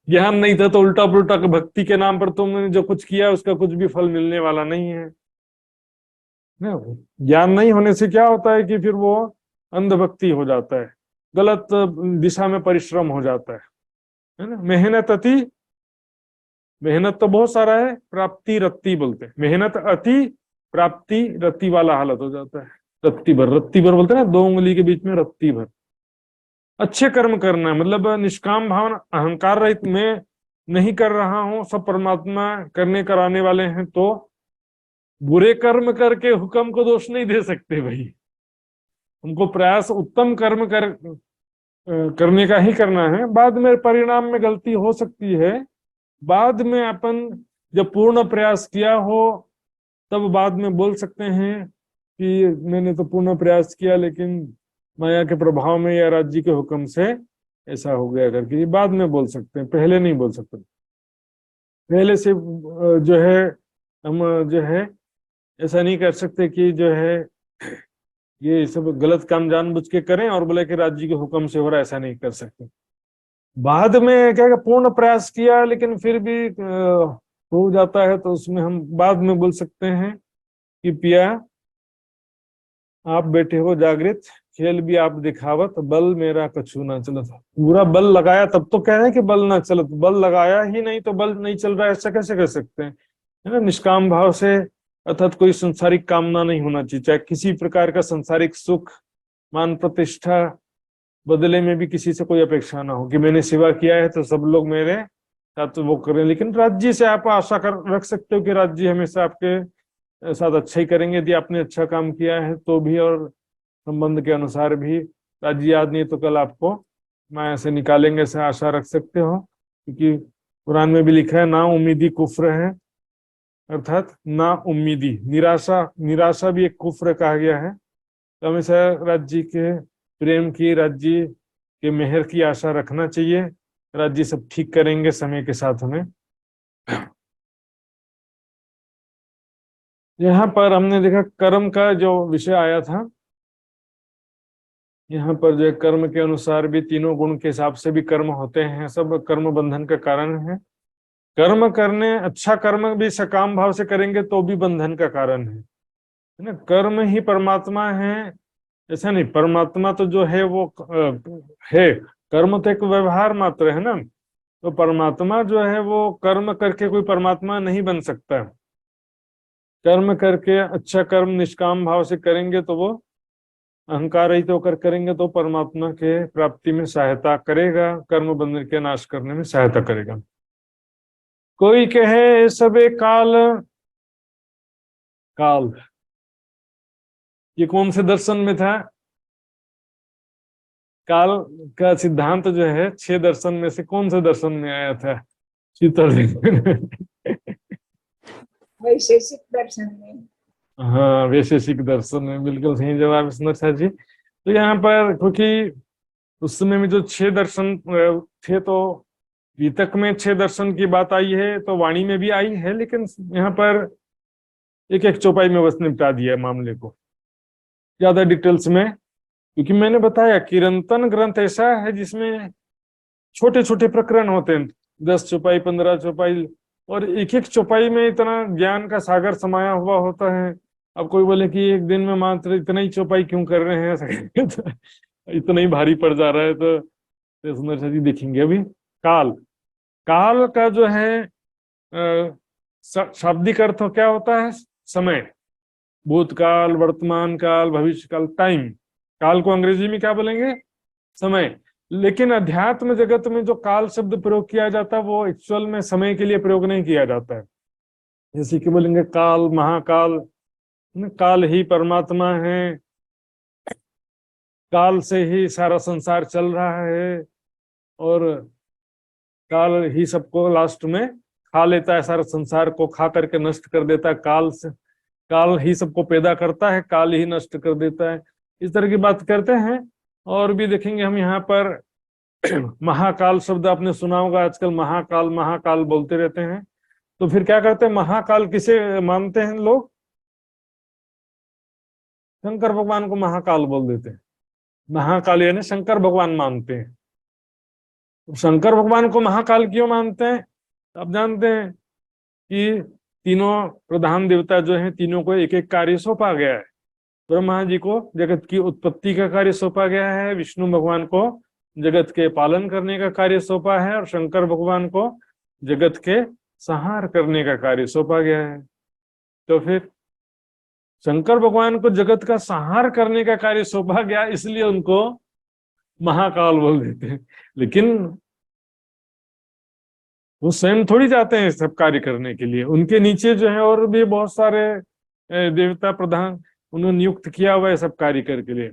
ज्ञान नहीं था तो उल्टा पुल्टा भक्ति के नाम पर तुमने जो कुछ किया उसका कुछ भी फल मिलने वाला नहीं है ना। ज्ञान नहीं होने से क्या होता है कि फिर वो अंधभक्ति हो जाता है, गलत दिशा में परिश्रम हो जाता है ना। मेहनत तो बहुत सारा है, प्राप्ति रत्ती बोलते हैं, मेहनत अति प्राप्ति रत्ती वाला हालत हो जाता है। रत्ती भर बोलते हैं ना, 2 उंगली के बीच में रत्ती भर। अच्छे कर्म करना है, मतलब निष्काम भावना, अहंकार रहित, मैं नहीं कर रहा हूं, सब परमात्मा करने कराने वाले हैं, तो बुरे कर्म करके हुक्म को दोष नहीं दे सकते भाई। हमको प्रयास उत्तम कर्म करने का ही करना है। बाद में परिणाम में गलती हो सकती है, बाद में अपन जब पूर्ण प्रयास किया हो तब बाद में बोल सकते हैं कि मैंने तो पूर्ण प्रयास किया लेकिन माया के प्रभाव में या राज्य के हुक्म से ऐसा हो गया करके, बाद में बोल सकते हैं, पहले नहीं बोल सकते। पहले से जो है हम जो है ऐसा नहीं कर सकते कि जो है ये सब गलत काम जानबूझ के करें और बोले कि राज्य के हुक्म से हो रहा है, ऐसा नहीं कर सकते। बाद में क्या पूर्ण प्रयास किया लेकिन फिर भी हो जाता है तो उसमें हम बाद में बोल सकते हैं कि पिया आप बैठे हो जागृत, खेल भी आप दिखावत, बल मेरा कछु ना चलत। पूरा बल लगाया तब तो कह रहे हैं कि बल ना चलत, बल लगाया ही नहीं तो बल नहीं चल रहा है, ऐसा कैसे कर सकते हैं, है ना। निष्काम भाव से, अर्थात कोई संसारिक कामना नहीं होना चाहिए, चाहे किसी प्रकार का संसारिक सुख मान प्रतिष्ठा बदले में भी किसी से कोई अपेक्षा ना हो कि मैंने सेवा किया है तो सब लोग मेरे साथ वो करें। लेकिन राज्य से आप आशा कर रख सकते हो कि राज्य हमेशा आपके साथ अच्छा ही करेंगे, यदि आपने अच्छा काम किया है तो भी, और संबंध के अनुसार भी। राज्य याद नहीं तो कल आपको माया से निकालेंगे, ऐसे आशा रख सकते हो, क्योंकि कुरान में भी लिखा है ना उम्मीदी कुफ्र है, अर्थात ना उम्मीदी, निराशा भी एक कुफ्र कहा गया है। तो हमेशा राज्य के प्रेम की, राज्य के मेहर की आशा रखना चाहिए। राज्य सब ठीक करेंगे समय के साथ हमें। यहाँ पर हमने देखा कर्म का जो विषय आया था, यहाँ पर जो कर्म के अनुसार भी तीनों गुण के हिसाब से भी कर्म होते हैं, सब कर्म बंधन का कारण है। कर्म करने, अच्छा कर्म भी सकाम भाव से करेंगे तो भी बंधन का कारण है ना। कर्म ही परमात्मा है ऐसा नहीं, परमात्मा तो जो है वो है, कर्म तो एक व्यवहार मात्र है ना। तो परमात्मा जो है वो कर्म करके कोई परमात्मा नहीं बन सकता। कर्म करके अच्छा कर्म निष्काम भाव से करेंगे तो वो अहंकार रहित होकर करेंगे तो परमात्मा के प्राप्ति में सहायता करेगा, कर्म बंधन के नाश करने में सहायता करेगा। कोई कहे सबे काल, काल ये कौन से दर्शन में था? काल का सिद्धांत जो है 6 दर्शन में से कौन से दर्शन में आया था शीतल? वैशेषिक दर्शन में। हाँ, वैशेषिक दर्शन में, बिल्कुल सही जवाब सुंदर जी। तो यहाँ पर क्योंकि उस समय में जो 6 दर्शन थे, तो गीतक में 6 दर्शन की बात आई है तो वाणी में भी आई है, लेकिन यहाँ पर एक एक चौपाई में बस निपटा दिया है मामले को, ज्यादा डिटेल्स में। क्योंकि मैंने बताया किरंतन ग्रंथ ऐसा है जिसमें छोटे छोटे प्रकरण होते हैं, 10 चौपाई 15 चौपाई, और एक एक चौपाई में इतना ज्ञान का सागर समाया हुआ होता है। अब कोई बोले कि एक दिन में मात्र इतना ही चौपाई क्यों कर रहे हैं, ऐसा इतना ही भारी पड़ जा रहा है। तो सुंदर जी देखेंगे अभी काल, काल का जो है शाब्दिक अर्थ क्या होता है? समय, भूतकाल, वर्तमान काल, भविष्य काल, टाइम। काल को अंग्रेजी में क्या बोलेंगे? समय। लेकिन अध्यात्म जगत में जो काल शब्द प्रयोग किया जाता है वो एक्चुअल में समय के लिए प्रयोग नहीं किया जाता है। जैसे कि बोलेंगे काल, महाकाल, काल ही परमात्मा है, काल से ही सारा संसार चल रहा है, और काल ही सबको लास्ट में खा लेता है, सारा संसार को खा करके नष्ट कर देता है। काल से, काल ही सबको पैदा करता है, काल ही नष्ट कर देता है, इस तरह की बात करते हैं। और भी देखेंगे हम यहाँ पर महाकाल शब्द आपने सुना होगा, आजकल महाकाल महाकाल बोलते रहते हैं। तो फिर क्या करते हैं, महाकाल किसे मानते हैं लोग? शंकर भगवान को महाकाल बोल देते हैं। महाकाल यानी शंकर भगवान मानते हैं। शंकर भगवान को महाकाल क्यों मानते हैं? आप जानते हैं कि तीनों प्रधान देवता जो हैं, तीनों को एक एक कार्य सौंपा गया है। ब्रह्मा जी को जगत की उत्पत्ति का कार्य सौंपा गया है, विष्णु भगवान को जगत के पालन करने का कार्य सौंपा है, और शंकर भगवान को जगत के संहार करने का कार्य सौंपा गया है। तो फिर शंकर भगवान को जगत का संहार करने का कार्य सौंपा गया, इसलिए उनको महाकाल बोल देते हैं। लेकिन वो स्वयं थोड़ी जाते हैं सब कार्य करने के लिए, उनके नीचे जो है और भी बहुत सारे देवता प्रधान उन्होंने नियुक्त किया हुआ है सब कार्य के लिए।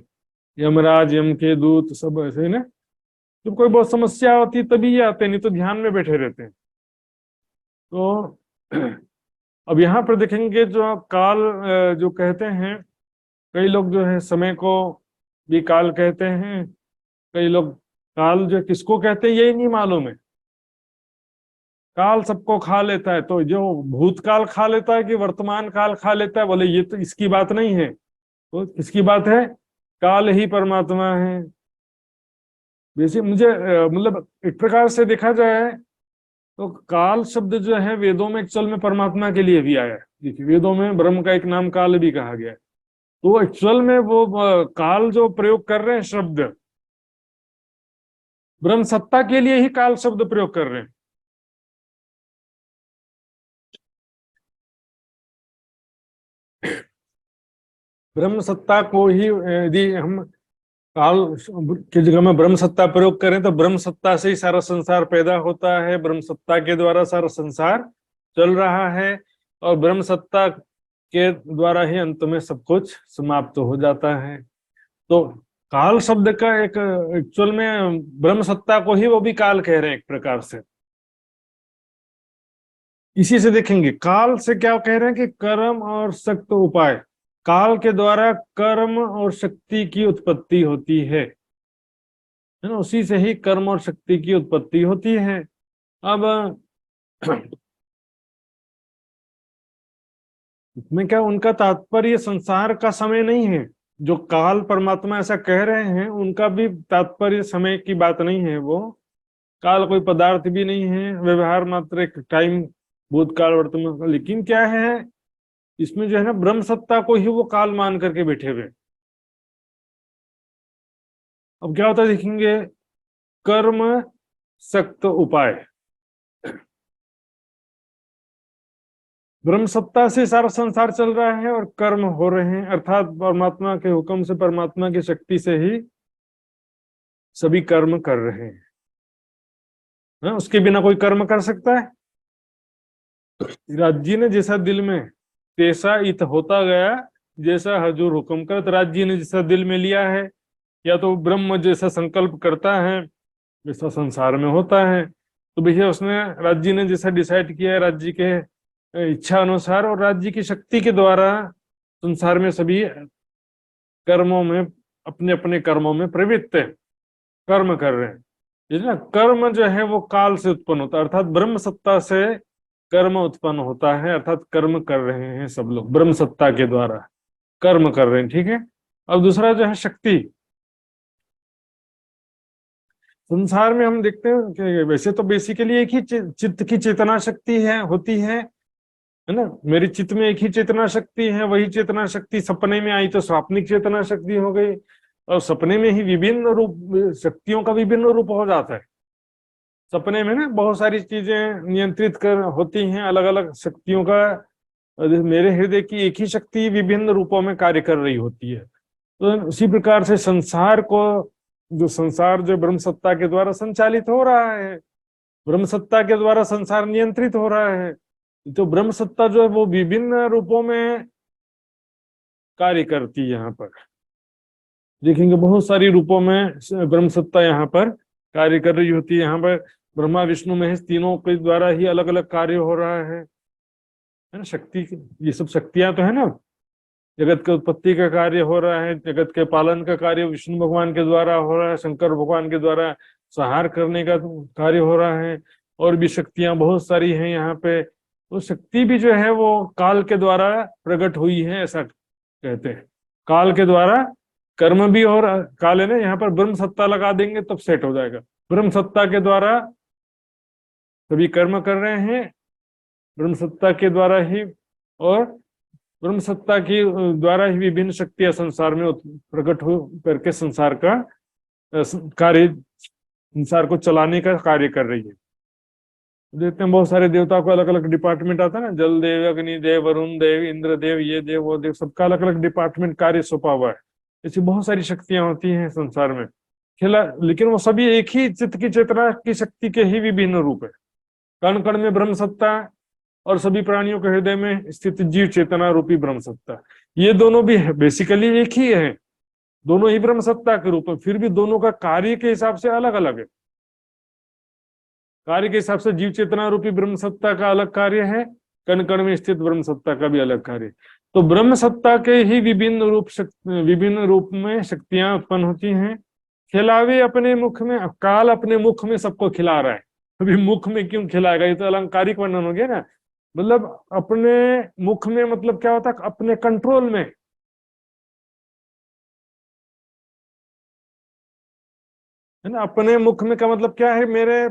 यमराज, यम के दूत सब ऐसे ना, जब कोई बहुत समस्या होती है तभी ये आते हैं, नहीं तो ध्यान में बैठे रहते हैं। तो अब यहाँ पर देखेंगे जो काल जो कहते हैं, कई लोग जो है समय को भी काल कहते हैं, कई लोग काल जो किसको कहते हैं यही नहीं मालूम है। काल सबको खा लेता है, तो जो भूतकाल खा लेता है कि वर्तमान काल खा लेता है, बोले ये तो इसकी बात नहीं है। तो किसकी बात है? काल ही परमात्मा है। वैसे मुझे मतलब एक प्रकार से देखा जाए तो काल शब्द जो है वेदों में एक्चुअल में परमात्मा के लिए भी आया है। देखिए वेदों में ब्रह्म का एक नाम काल भी कहा गया है। तो एक्चुअल में वो काल जो प्रयोग कर रहे हैं शब्द, ब्रह्म सत्ता के लिए ही काल शब्द प्रयोग कर रहे हैं। ब्रह्म सत्ता को ही यदि हम काल की जगह में ब्रह्म सत्ता प्रयोग करें तो ब्रह्म सत्ता से ही सारा संसार पैदा होता है, ब्रह्म सत्ता के द्वारा सारा संसार चल रहा है, और ब्रह्म सत्ता के द्वारा ही अंत में सब कुछ समाप्त हो जाता है। तो काल शब्द का एक एक्चुअल में ब्रह्म सत्ता को ही वो भी काल कह रहे हैं एक प्रकार से। इसी से देखेंगे काल से क्या कह रहे हैं कि कर्म और शक्त उपाय, काल के द्वारा कर्म और शक्ति की उत्पत्ति होती है ना, उसी से ही कर्म और शक्ति की उत्पत्ति होती है। अब इसमें क्या उनका तात्पर्य संसार का समय नहीं है। जो काल परमात्मा ऐसा कह रहे हैं उनका भी तात्पर्य समय की बात नहीं है। वो काल कोई पदार्थ भी नहीं है, व्यवहार मात्र एक टाइम, भूतकाल वर्तमान। लेकिन क्या है इसमें जो है ना ब्रह्म सत्ता को ही वो काल मान करके बैठे हुए। अब क्या होता है देखेंगे, कर्म शक्त उपाय, ब्रह्म सत्ता से सारा संसार चल रहा है और कर्म हो रहे हैं, अर्थात परमात्मा के हुक्म से, परमात्मा की शक्ति से ही सभी कर्म कर रहे हैं। उसके बिना कोई कर्म कर सकता है? राज्य ने जैसा दिल में तैसा इत होता गया, जैसा हजूर हुक्म कर। तो राज्य ने जैसा दिल में लिया है, या तो ब्रह्म जैसा संकल्प करता है वैसा संसार में होता है। तो भैया उसने राज्य ने जैसा डिसाइड किया है, राज्य के इच्छा अनुसार और राज्य की शक्ति के द्वारा संसार में सभी कर्मों में, अपने अपने कर्मों में प्रवृत्त है, कर्म कर रहे हैं। ये ना कर्म जो है वो काल से उत्पन्न होता है, अर्थात ब्रह्म सत्ता से कर्म उत्पन्न होता है, अर्थात कर्म कर रहे हैं सब लोग ब्रह्म सत्ता के द्वारा कर्म कर रहे हैं। ठीक है। अब दूसरा जो है शक्ति। संसार में हम देखते हैं कि वैसे तो बेसिकली एक ही चित्त की चेतना शक्ति है, होती है ना। मेरी चित्त में एक ही चेतना शक्ति है, वही चेतना शक्ति सपने में आई तो स्वाप्निक चेतना शक्ति हो गई, और सपने में ही विभिन्न रूप, शक्तियों का विभिन्न रूप हो जाता है। सपने में ना बहुत सारी चीजें नियंत्रित कर होती हैं, अलग अलग शक्तियों का। मेरे हृदय की एक ही शक्ति विभिन्न रूपों में कार्य कर रही होती है। तो उसी प्रकार से संसार को, जो संसार जो ब्रह्म सत्ता के द्वारा संचालित हो रहा है, ब्रह्म सत्ता के द्वारा संसार नियंत्रित हो रहा है। तो ब्रह्म सत्ता जो है वो विभिन्न रूपों में कार्य करती है। यहाँ पर देखेंगे बहुत सारी रूपों में ब्रह्म सत्ता यहाँ पर कार्य कर रही होती है। यहाँ पर ब्रह्मा विष्णु महेश तीनों के द्वारा ही अलग अलग कार्य हो रहा है ना। शक्ति, ये सब शक्तियां तो है ना। जगत के उत्पत्ति का कार्य हो रहा है, जगत के पालन का कार्य विष्णु भगवान के द्वारा हो रहा है, शंकर भगवान के द्वारा संहार करने का कार्य हो रहा है, और भी शक्तियां बहुत सारी हैं यहाँ पे। तो शक्ति भी जो है वो काल के द्वारा प्रकट हुई है, ऐसा कहते हैं। काल के द्वारा कर्म भी, और काल है ना, यहाँ पर ब्रह्म सत्ता लगा देंगे तब सेट हो जाएगा। ब्रह्म सत्ता के द्वारा सभी कर्म कर रहे हैं, ब्रह्म सत्ता के द्वारा ही, और ब्रह्म सत्ता की द्वारा ही विभिन्न शक्तियां संसार में प्रकट हो करके संसार का कार्य, संसार को चलाने का कार्य कर रही है। देखते हैं बहुत सारे देवताओं को अलग अलग डिपार्टमेंट आता है ना, जल देव, अग्नि देव, वरुण देव, इंद्र देव, ये देव, वो देव, सबका अलग अलग डिपार्टमेंट कार्य सौंपा हुआ है। ऐसी बहुत सारी शक्तियां होती हैं संसार में खेला, लेकिन वो सभी एक ही चित्त की चेतना की शक्ति के ही विभिन्न रूप है। कण कण में ब्रह्म सत्ता और सभी प्राणियों के हृदय में स्थित जीव चेतना रूपी ब्रह्म सत्ता, ये दोनों भी बेसिकली एक ही है, दोनों ही ब्रह्म सत्ता के रूप में, फिर भी दोनों का कार्य के हिसाब से अलग अलग है। कार्य के हिसाब से जीव चेतना रूपी ब्रह्म सत्ता का अलग कार्य है, कण कण में स्थित ब्रह्म सत्ता का भी अलग कार्य। तो ब्रह्म सत्ता के ही विभिन्न रूप में शक्तियां उत्पन्न होती हैं। खिलावे अपने मुख में, काल अपने मुख में सबको खिला रहा है। अभी मुख में क्यों खिलाएगा, ये तो अलंकारिक वर्णन हो गया ना। मतलब अपने मुख में मतलब क्या होता है, अपने कंट्रोल में, है ना। अपने मुख में का मतलब क्या है, मेरे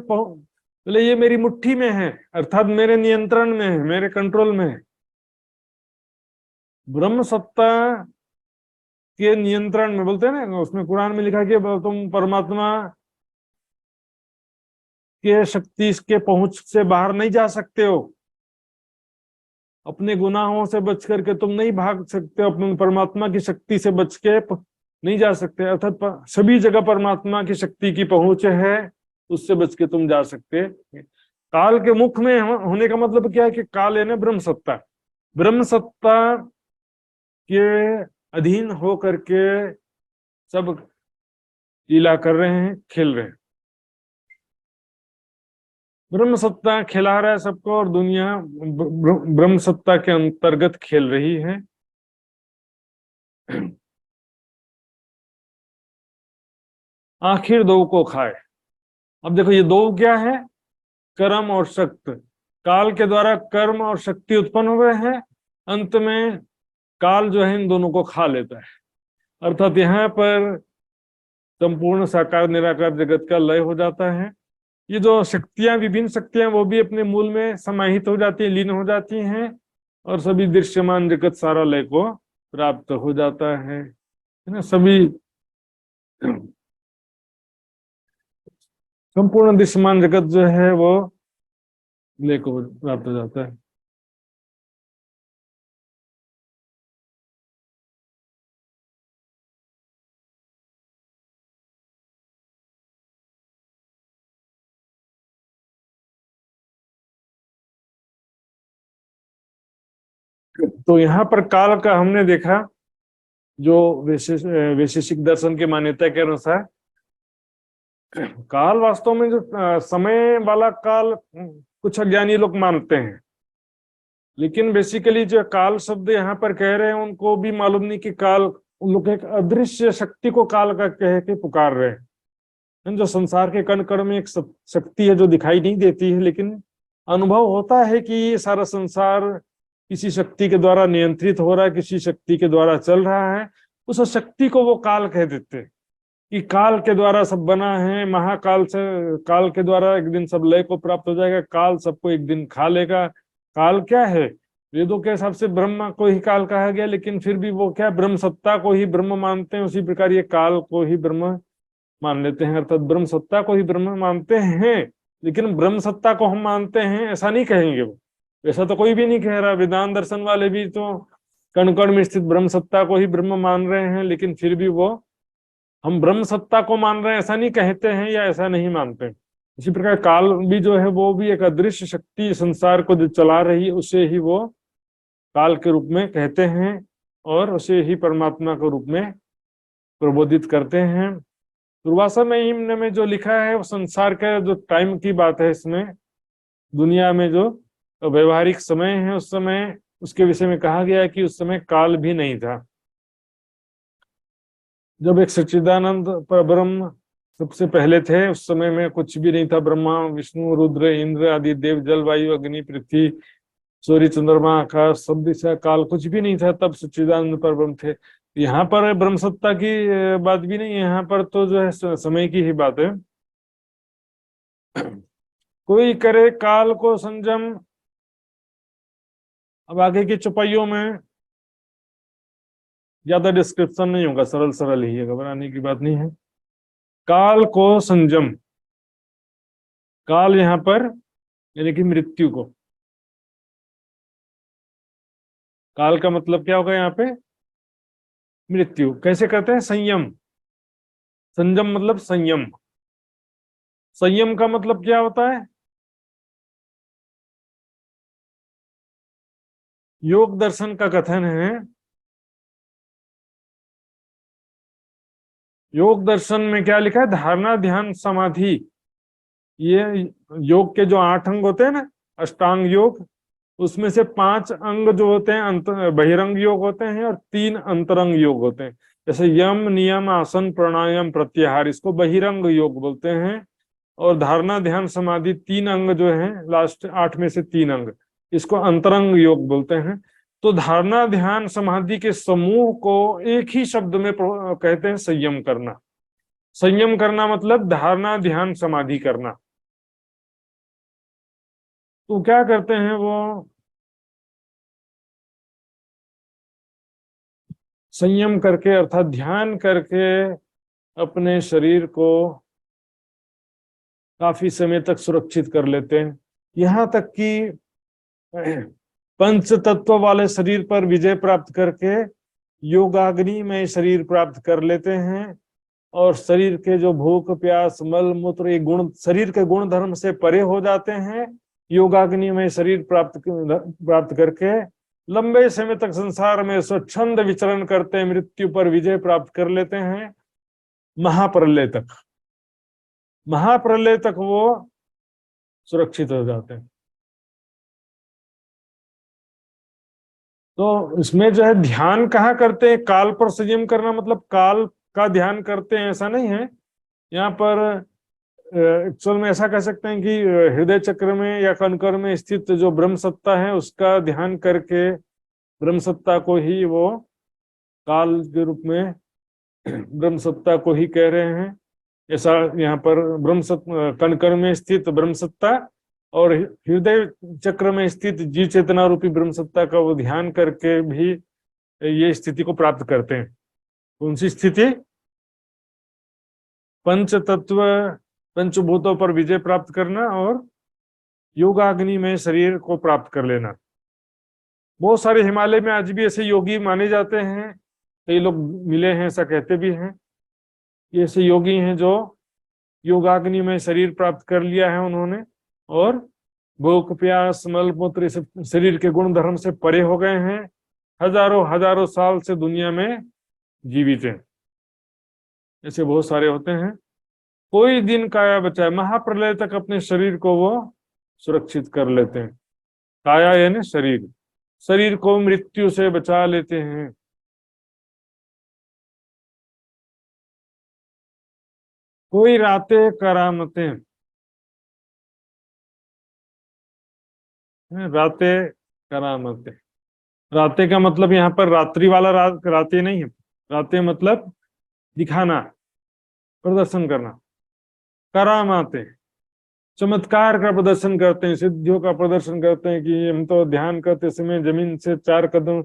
बोले ये मेरी मुट्ठी में है, अर्थात मेरे नियंत्रण में है, मेरे कंट्रोल में है। ब्रह्म सत्ता के नियंत्रण में, बोलते हैं ना, उसमें कुरान में लिखा कि तुम परमात्मा के शक्ति के पहुंच से बाहर नहीं जा सकते हो, अपने गुनाहों से बच करके तुम नहीं भाग सकते हो, अपने परमात्मा की शक्ति से बच के नहीं जा सकते। अर्थात सभी जगह परमात्मा की शक्ति की पहुंच है, उससे बच के तुम जा सकते। काल के मुख में होने का मतलब क्या है कि काल है ना ब्रह्म सत्ता, ब्रह्म सत्ता के अधीन हो करके सब लीला कर रहे हैं, खेल रहे हैं। ब्रह्म सत्ता खिला रहा है सबको, और दुनिया ब्रह्म सत्ता के अंतर्गत खेल रही है। आखिर दो को खाए। अब देखो ये दो क्या है, कर्म और शक्ति। काल के द्वारा कर्म और शक्ति उत्पन्न हुए हैं, अंत में काल जो है इन दोनों को खा लेता है। अर्थात यहाँ पर संपूर्ण साकार निराकार जगत का लय हो जाता है। ये जो शक्तियां, विभिन्न शक्तियां, वो भी अपने मूल में समाहित हो जाती हैं, लीन हो जाती हैं, और सभी दृश्यमान जगत सारा लय को प्राप्त हो जाता है ना। सभी संपूर्ण दृश्यमान जगत जो है वो लय को प्राप्त हो जाता है। तो यहाँ पर काल का हमने देखा, जो वैशेषिक दर्शन के मान्यता के अनुसार काल वास्तव में जो समय वाला काल कुछ अज्ञानी लोग मानते हैं, लेकिन बेसिकली जो काल शब्द यहाँ पर कह रहे हैं उनको भी मालूम नहीं कि काल, उन लोग एक अदृश्य शक्ति को काल का कह के पुकार रहे हैं। जो संसार के कण कण में एक शक्ति है जो दिखाई नहीं देती है, लेकिन अनुभव होता है कि ये सारा संसार किसी शक्ति के द्वारा नियंत्रित हो रहा है, किसी शक्ति के द्वारा चल रहा है। उस शक्ति को वो काल कह देते हैं कि काल के द्वारा सब बना है, महाकाल से, काल के द्वारा एक दिन सब लय को प्राप्त हो जाएगा, काल सबको एक दिन खा लेगा। काल क्या है, वेदों के हिसाब से ब्रह्मा को ही काल कहा गया, लेकिन फिर भी वो क्या, ब्रह्म सत्ता को ही ब्रह्म मानते हैं, उसी प्रकार ये काल को ही ब्रह्म मान लेते हैं। अर्थात ब्रह्म सत्ता को ही ब्रह्म मानते हैं, लेकिन ब्रह्म सत्ता को हम मानते हैं ऐसा नहीं कहेंगे वो, ऐसा तो कोई भी नहीं कह रहा। वेदांत दर्शन वाले भी तो कण कण में स्थित ब्रह्म सत्ता को ही ब्रह्म मान रहे हैं, लेकिन फिर भी वो हम ब्रह्म सत्ता को मान रहे हैं ऐसा नहीं कहते हैं, या ऐसा नहीं मानते। इसी प्रकार काल भी जो है वो भी एक अदृश्य शक्ति संसार को जो चला रही है, उसे ही वो काल के रूप में कहते हैं, और उसे ही परमात्मा के रूप में प्रबोधित करते हैं। दुर्वासा में जो लिखा है वो संसार का जो टाइम की बात है, इसमें दुनिया में जो व्यवहारिक समय है उस समय, उसके विषय में कहा गया है कि उस समय काल भी नहीं था। जब एक सच्चिदानंद परब्रह्म सबसे पहले थे, उस समय में कुछ भी नहीं था। ब्रह्मा, विष्णु, रुद्र, इंद्र आदि देव, जल, वायु, अग्नि, पृथ्वी, सूर्य चंद्रमा आकाश सब दिशा काल कुछ भी नहीं था, तब सच्चिदानंद पर ब्रह्म थे। यहाँ पर ब्रह्म सत्ता की बात भी नहीं है, यहाँ पर तो जो है समय की ही बात है। कोई करे काल को संयम। अब आगे की चौपाइयों में ज्यादा डिस्क्रिप्शन नहीं होगा, सरल सरल ही है, घबराने की बात नहीं है। काल को संयम, काल यहाँ पर यानी कि मृत्यु को। काल का मतलब क्या होगा यहाँ पे? मृत्यु। कैसे करते हैं? संयम। संयम मतलब संयम। संयम का मतलब क्या होता है? योग दर्शन का कथन है, योग दर्शन में क्या लिखा है? धारणा ध्यान समाधि। ये योग के जो 8 अंग होते हैं ना, अष्टांग योग, उसमें से 5 अंग जो होते हैं बहिरंग योग होते हैं और 3 अंतरंग योग होते हैं। जैसे यम नियम आसन प्राणायाम प्रत्याहार, इसको बहिरंग योग बोलते हैं। और धारणा ध्यान समाधि 3 अंग जो हैं, लास्ट 8 में से 3 अंग, इसको अंतरंग योग बोलते हैं। तो धारणा ध्यान समाधि के समूह को एक ही शब्द में कहते हैं संयम करना। संयम करना मतलब धारणा ध्यान समाधि करना। तो क्या करते हैं वो? संयम करके अर्थात ध्यान करके अपने शरीर को काफी समय तक सुरक्षित कर लेते हैं। यहाँ तक कि पंच तत्व वाले शरीर पर विजय प्राप्त करके योगाग्नि में शरीर प्राप्त कर लेते हैं। और शरीर के जो भूख प्यास मल मूत्र ये गुण शरीर के गुण धर्म से परे हो जाते हैं। योगाग्नि में शरीर प्राप्त करके लंबे समय तक संसार में स्वच्छंद विचरण करते हैं, मृत्यु पर विजय प्राप्त कर लेते हैं। महाप्रलय तक, महाप्रलय तक वो सुरक्षित हो जाते हैं। तो इसमें जो है ध्यान कहाँ करते हैं? काल पर संयम करना मतलब काल का ध्यान करते हैं ऐसा नहीं है। यहाँ पर एक्चुअल में ऐसा कह सकते हैं कि हृदय चक्र में या कणकर में स्थित जो ब्रह्म सत्ता है उसका ध्यान करके ब्रह्म सत्ता को ही वो काल के रूप में ब्रह्म सत्ता को ही कह रहे हैं। ऐसा यहाँ पर ब्रह्म सत्ता कणकर में स्थित ब्रह्म सत्ता और हृदय चक्र में स्थित जीव चेतना रूपी ब्रह्म सत्ता का वो ध्यान करके भी ये स्थिति को प्राप्त करते हैं। कौन सी स्थिति? पंच तत्व पंचभूतों पर विजय प्राप्त करना और योगाग्नि में शरीर को प्राप्त कर लेना। बहुत सारे हिमालय में आज भी ऐसे योगी माने जाते हैं, कई लोग मिले हैं ऐसा कहते भी हैं। ये ऐसे योगी हैं जो योगाग्नि में शरीर प्राप्त कर लिया है उन्होंने और भूख प्यास मल मूत्र शरीर के गुण धर्म से परे हो गए हैं, हजारों हजारों साल से दुनिया में जीवित हैं। ऐसे बहुत सारे होते हैं। कोई दिन काया बचाए, महाप्रलय तक अपने शरीर को वो सुरक्षित कर लेते हैं। काया यानी शरीर, शरीर को मृत्यु से बचा लेते हैं। कोई रातें करामतें, रातें करामतें, रातें का मतलब यहाँ पर रात्रि वाला रातें नहीं है। रातें मतलब दिखाना, प्रदर्शन करना। करामातें चमत्कार का प्रदर्शन करते हैं, सिद्धियों का प्रदर्शन करते हैं कि हम तो ध्यान करते समय जमीन से 4 कदम,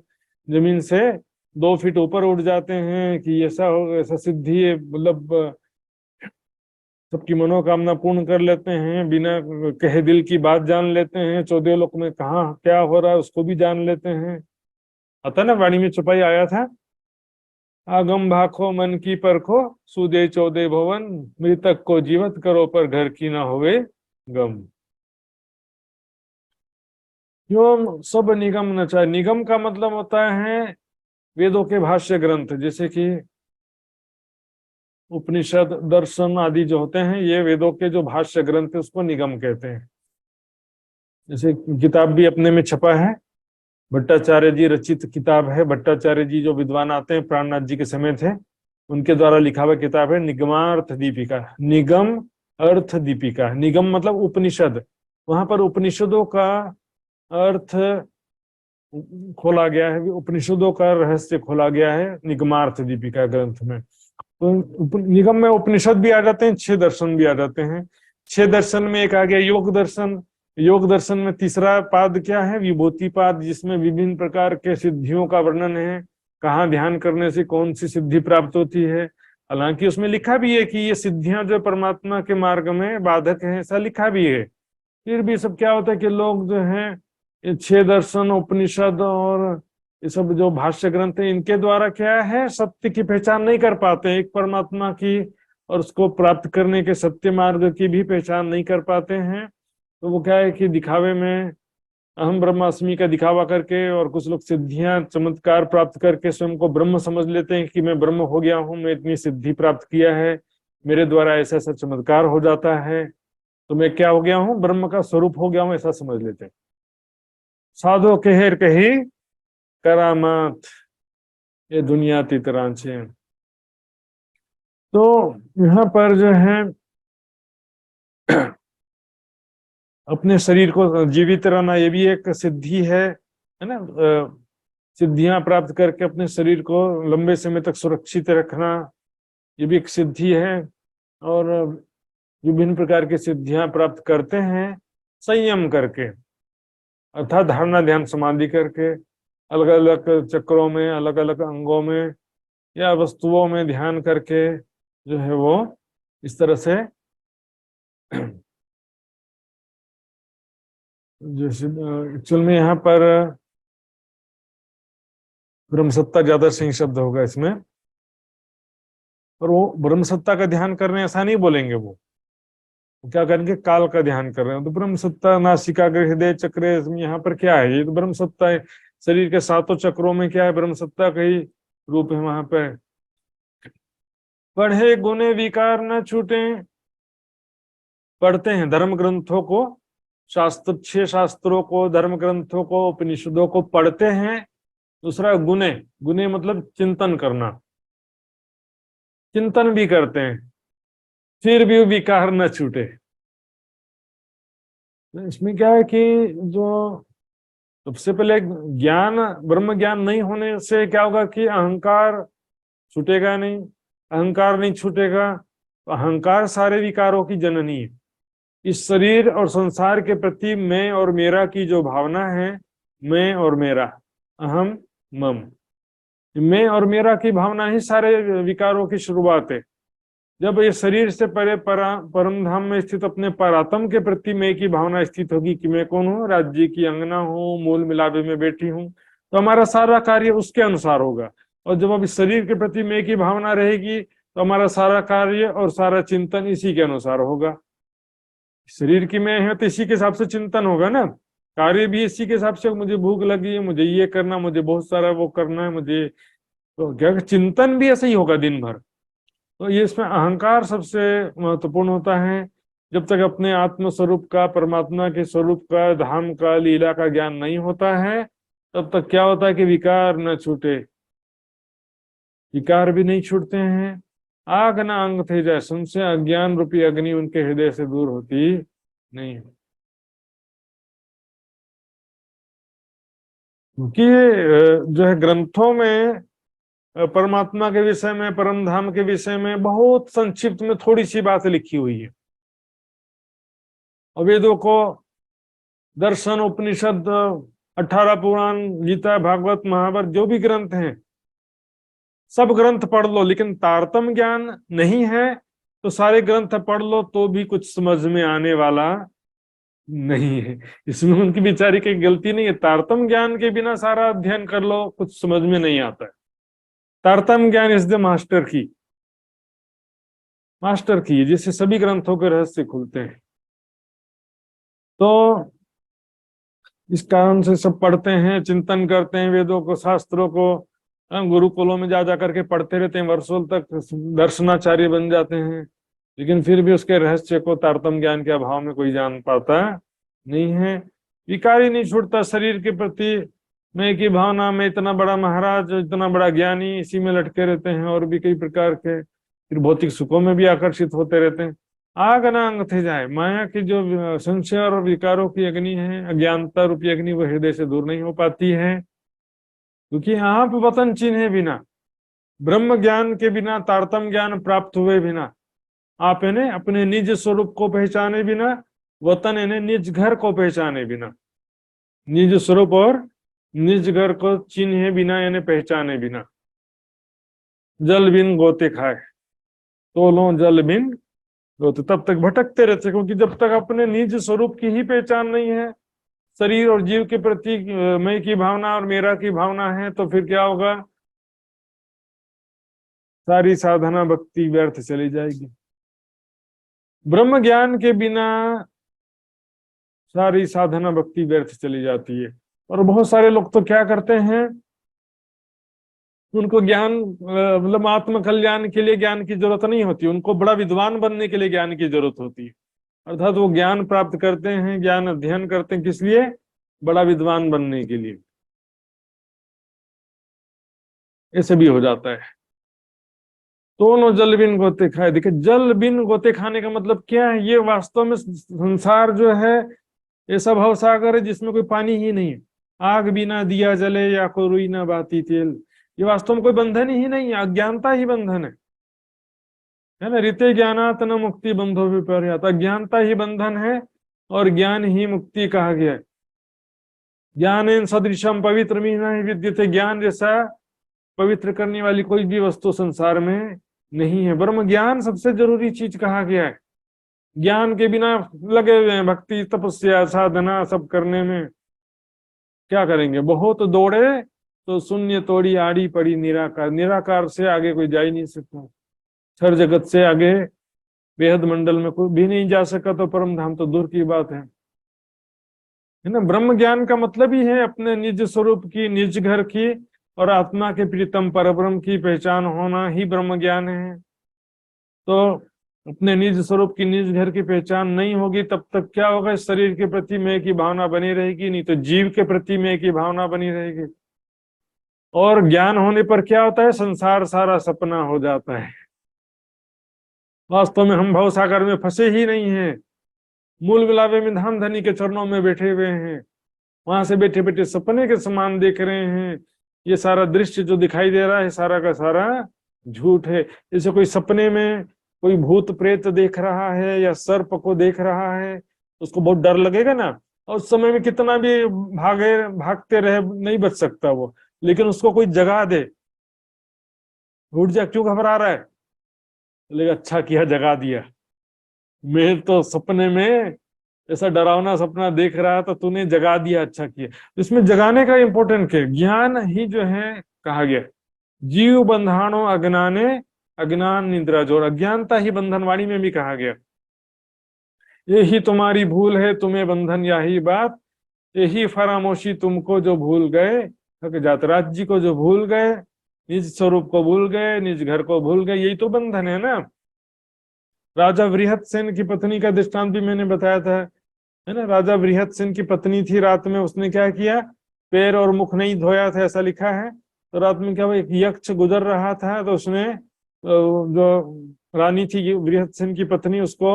जमीन से 2 फीट ऊपर उठ जाते हैं कि ऐसा हो, ऐसा सिद्धि है, मतलब सबकी मनोकामना पूर्ण कर लेते हैं, बिना कहे दिल की बात जान लेते हैं, 14 लोक में कहाँ क्या हो रहा है उसको भी जान लेते हैं। आता ना वाणी में चौपाई आया था, आगम भाखो मन की परखो सूदे 14 भवन, मृतक को जीवित करो पर घर की ना होवे गम। यो सब निगम न चाहे। निगम का मतलब होता है वेदों के भाष्य ग्रंथ, जैसे कि उपनिषद दर्शन आदि जो होते हैं, ये वेदों के जो भाष्य ग्रंथ है उसको निगम कहते हैं। जैसे किताब भी अपने में छपा है, भट्टाचार्य जी रचित किताब है। भट्टाचार्य जी जो विद्वान आते हैं, प्राणनाथ जी के समय थे, उनके द्वारा लिखा हुआ किताब है निगमार्थ दीपिका। निगम अर्थ दीपिका, निगम मतलब उपनिषद। वहां पर उपनिषदों का अर्थ खोला गया है, उपनिषदों का रहस्य खोला गया है निगमार्थ दीपिका ग्रंथ में। तो निगम में उपनिषद भी आ जाते हैं, 6 दर्शन भी आ जाते हैं। 6 दर्शन में एक आ गया योग दर्शन। योग दर्शन में तीसरा पाद क्या है? विभूति पाद, जिसमें विभिन्न प्रकार के सिद्धियों का वर्णन है, कहाँ ध्यान करने से कौन सी सिद्धि प्राप्त होती है। हालांकि उसमें लिखा भी है कि ये सिद्धियां जो परमात्मा के मार्ग में बाधक हैं, ऐसा लिखा भी है। फिर भी सब क्या होता है कि लोग जो हैं ये 6 दर्शन, उपनिषद और ये सब जो भाष्य ग्रंथ है, इनके द्वारा क्या है, सत्य की पहचान नहीं कर पाते, एक परमात्मा की और उसको प्राप्त करने के सत्य मार्ग की भी पहचान नहीं कर पाते हैं। तो वो क्या है कि दिखावे में अहम ब्रह्मास्मि का दिखावा करके और कुछ लोग सिद्धियां चमत्कार प्राप्त करके स्वयं को ब्रह्म समझ लेते हैं कि मैं ब्रह्म हो गया हूं, मैं इतनी सिद्धि प्राप्त किया है, मेरे द्वारा ऐसा ऐसा चमत्कार हो जाता है, तो मैं क्या हो गया हूं, ब्रह्म का स्वरूप हो गया हूं, ऐसा समझ लेते हैं। साधो कहर कही करामात, ये दुनिया तितरांचे। तो यहाँ पर जो है अपने शरीर को जीवित रहना, ये भी एक सिद्धि है ना। सिद्धियां प्राप्त करके अपने शरीर को लंबे समय तक सुरक्षित रखना, ये भी एक सिद्धि है। और विभिन्न प्रकार की सिद्धियां प्राप्त करते हैं संयम करके, अर्थात धारणा ध्यान समाधि करके, अलग अलग चक्रों में, अलग अलग अंगों में या वस्तुओं में ध्यान करके जो है वो इस तरह से जैसे एक्चुअल में यहाँ पर ब्रह्मसत्ता ज्यादा सही शब्द होगा इसमें, और वो ब्रह्मसत्ता का ध्यान करने ऐसा नहीं बोलेंगे। वो क्या करेंगे, काल का ध्यान कर रहे हैं, तो ब्रह्मसत्ता नासिका हृदय चक्र, यहाँ पर क्या है, ये तो ब्रह्मसत्ता है। शरीर के 7 चक्रों में क्या है, ब्रह्मसत्ता का ही रूप है वहां पे। पढ़े गुने विकार न छूटे, पढ़ते हैं धर्म ग्रंथों को, शास्त्र 6 शास्त्रों को, धर्म ग्रंथों को, उपनिषदों को पढ़ते हैं। दूसरा गुने, गुने मतलब चिंतन करना, चिंतन भी करते हैं, फिर भी विकार न छूटे। इसमें क्या है कि जो सबसे पहले ज्ञान, ब्रह्म ज्ञान नहीं होने से क्या होगा कि अहंकार छूटेगा नहीं, अहंकार नहीं छूटेगा तो अहंकार सारे विकारों की जननी है। इस शरीर और संसार के प्रति मैं और मेरा की जो भावना है, मैं और मेरा, अहम मम, मैं और मेरा की भावना ही सारे विकारों की शुरुआत है। जब ये शरीर से परे परम धाम में स्थित अपने परात्म के प्रति मैं की भावना स्थित होगी कि मैं कौन हूँ, राज्य की अंगना हूँ, मूल मिलावे में बैठी हूँ, तो हमारा सारा कार्य उसके अनुसार होगा। और जब अब इस शरीर के प्रति मैं की भावना रहेगी तो हमारा सारा कार्य और सारा चिंतन इसी के अनुसार होगा। शरीर की मैं है तो इसी के हिसाब से चिंतन होगा ना, कार्य भी इसी के हिसाब से, मुझे भूख लगी है, मुझे ये करना, मुझे बहुत सारा वो करना है, मुझे तो क्या चिंतन भी ऐसा ही होगा दिन भर। तो ये इसमें अहंकार सबसे महत्वपूर्ण होता है। जब तक अपने आत्म स्वरूप का, परमात्मा के स्वरूप का, धाम का, लीला का ज्ञान नहीं होता है, तब तक क्या होता है कि विकार न छूटे, विकार भी नहीं छूटते हैं। आग न अंग थे जाए सुनसे, अज्ञान रूपी अग्नि उनके हृदय से दूर होती नहीं। क्योंकि जो है ग्रंथों में परमात्मा के विषय में, परम धाम के विषय में बहुत संक्षिप्त में थोड़ी सी बात लिखी हुई है। वेदों को, दर्शन, उपनिषद, 18 पुराण, गीता, भागवत, महाभारत, जो भी ग्रंथ हैं सब ग्रंथ पढ़ लो, लेकिन तारतम्य ज्ञान नहीं है तो सारे ग्रंथ पढ़ लो तो भी कुछ समझ में आने वाला नहीं है। इसमें उनकी बेचारी की गलती नहीं है, तारतम्य ज्ञान के बिना सारा अध्ययन कर लो, कुछ समझ में नहीं आता है। तारतम्य ज्ञान इज द मास्टर की, मास्टर की, जिससे सभी ग्रंथों के रहस्य खुलते हैं। तो इस कारण से सब पढ़ते हैं, चिंतन करते हैं, वेदों को, शास्त्रों को, गुरुकुलों में जा करके पढ़ते रहते हैं, वर्षों तक दर्शनाचार्य बन जाते हैं, लेकिन फिर भी उसके रहस्य को तारतम्य ज्ञान के अभाव में कोई जान पाता नहीं है। विकार ही नहीं छूटता शरीर के प्रति मैं की भावना में, इतना बड़ा महाराज, इतना बड़ा ज्ञानी, इसी में लटके रहते हैं। और भी कई प्रकार के फिर भौतिक सुखों में भी आकर्षित होते रहते हैं। आग नांग थे जाए, माया की जो संशय और विकारों की अग्नि है, अज्ञानता रूपी अग्नि, वो हृदय से दूर नहीं हो पाती है। क्योंकि आप वतन चिन्हे बिना, ब्रह्म ज्ञान के बिना, तारतम ज्ञान प्राप्त हुए बिना, आप इन्हें अपने निज स्वरूप को पहचाने बिना, वतन इन्हें निज घर को पहचाने बिना, निज स्वरूप और निज घर को चिन्हे बिना, यानी पहचाने बिना, जल बिन गोते खाए, तो लो जल बिन गोते, तब तक भटकते रहते। क्योंकि जब तक अपने निज स्वरूप की ही पहचान नहीं है, शरीर और जीव के प्रति मैं की भावना और मेरा की भावना है, तो फिर क्या होगा? सारी साधना भक्ति व्यर्थ चली जाएगी। ब्रह्म ज्ञान के बिना सारी साधना भक्ति व्यर्थ चली जाती है। और बहुत सारे लोग तो क्या करते हैं, उनको ज्ञान मतलब आत्म कल्याण के लिए ज्ञान की जरूरत नहीं होती, उनको बड़ा विद्वान बनने के लिए ज्ञान की जरूरत होती है। अर्थात वो ज्ञान प्राप्त करते हैं, ज्ञान अध्ययन करते हैं, किस लिए? बड़ा विद्वान बनने के लिए। ऐसे भी हो जाता है। दोनों जल बिन गोते खाए। देखिए, जल बिन गोते खाने का मतलब क्या है? ये वास्तव में संसार जो है ऐसा भव सागर है जिसमें कोई पानी ही नहीं है। आग बिना दिया जले या कोई रुई ना बाती तेल, ये वास्तव में कोई बंधन ही नहीं है, अज्ञानता ही बंधन है ना। रीते ज्ञानात न मुक्ति बंधो विपर्यात, अज्ञानता ही बंधन है और ज्ञान ही मुक्ति कहा गया है। ज्ञानेन सदृशम पवित्र मीना ही विद्यते, ज्ञान जैसा पवित्र करने वाली कोई भी वस्तु संसार में नहीं है। ब्रह्म ज्ञान सबसे जरूरी चीज कहा गया है। ज्ञान के बिना लगे हुए हैं भक्ति तपस्या साधना सब करने में, क्या करेंगे? बहुत दौड़े तो शून्य तोड़ी आड़ी पड़ी निराकार, निराकार से आगे कोई जा ही नहीं सकता। क्षर जगत से आगे बेहद मंडल में कोई भी नहीं जा सका, तो परम धाम तो दूर की बात है ना। ब्रह्म ज्ञान का मतलब ही है अपने निज स्वरूप की, निज घर की और आत्मा के प्रीतम परब्रह्म की पहचान होना ही ब्रह्म ज्ञान है। तो अपने निज स्वरूप की, निज घर की पहचान नहीं होगी, तब तक क्या होगा? शरीर के प्रति मैं की भावना बनी रहेगी, नहीं तो जीव के प्रति मैं की भावना बनी रहेगी। और ज्ञान होने पर क्या होता है? संसार सारा सपना हो जाता है। वास्तव में हम भव सागर में फंसे ही नहीं हैं, मूल विलावे में धाम धनी के चरणों में बैठे हुए हैं, वहां से बैठे बैठे सपने के समान देख रहे हैं। ये सारा दृश्य जो दिखाई दे रहा है सारा का सारा झूठ है। जैसे कोई सपने में कोई भूत प्रेत देख रहा है या सर्प को देख रहा है, उसको बहुत डर लगेगा ना, और उस समय में कितना भी भागते रहे नहीं बच सकता वो। लेकिन उसको कोई जगा दे, उठ जा, क्यों घबरा रहा है? बोलेगा अच्छा किया जगा दिया, मैं तो सपने में ऐसा डरावना सपना देख रहा था, तूने जगा दिया, अच्छा किया। इसमें जगाने का इंपॉर्टेंट क्या? ज्ञान ही जो है कहा गया, जीव बंधानो अज्ञाने अज्ञान निद्रा जोर, अज्ञानता ही बंधन, वाणी में भी कहा गया। यही तुम्हारी भूल है तुम्हें बंधन यही बात, यही फरामोशी तुमको जो भूल गए थक जात। राज जी को जो भूल गए, निज स्वरूप को भूल गए, निज घर को भूल गए, यही तो बंधन है ना। राजा बृहत्सेन की पत्नी का दृष्टांत भी मैंने बताया था, है ना। राजा बृहत्सेन की पत्नी थी, रात में उसने क्या किया? पैर और मुख नहीं धोया था, ऐसा लिखा है। तो रात में क्या हुआ, एक यक्ष गुजर रहा था, तो उसने जो रानी थी बृहत्सेन की पत्नी, उसको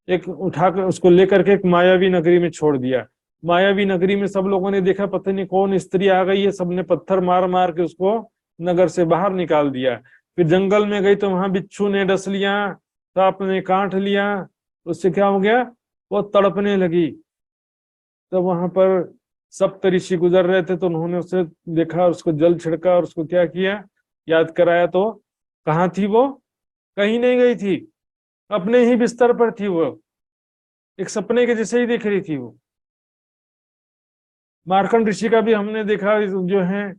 एक उठाकर उसको लेकर के एक मायावी नगरी में छोड़ दिया। मायावी नगरी में सब लोगों ने देखा पता नहीं कौन स्त्री आ गई है, सबने पत्थर मार मार के उसको नगर से बाहर निकाल दिया। फिर जंगल में गई तो वहां बिच्छू ने डस लिया, सांप ने काट लिया, उससे क्या हो गया? वो तड़पने लगी। तो वहां पर सप्त ऋषि गुजर रहे थे, तो उन्होंने उसे देखा, उसको जल छिड़का और उसको क्या किया? याद कराया। तो कहाँ थी वो? कहीं नहीं गई थी, अपने ही बिस्तर पर थी वो, एक सपने के जैसे ही दिख रही थी वो। मार्कंड ऋषि का भी हमने देखा, जो है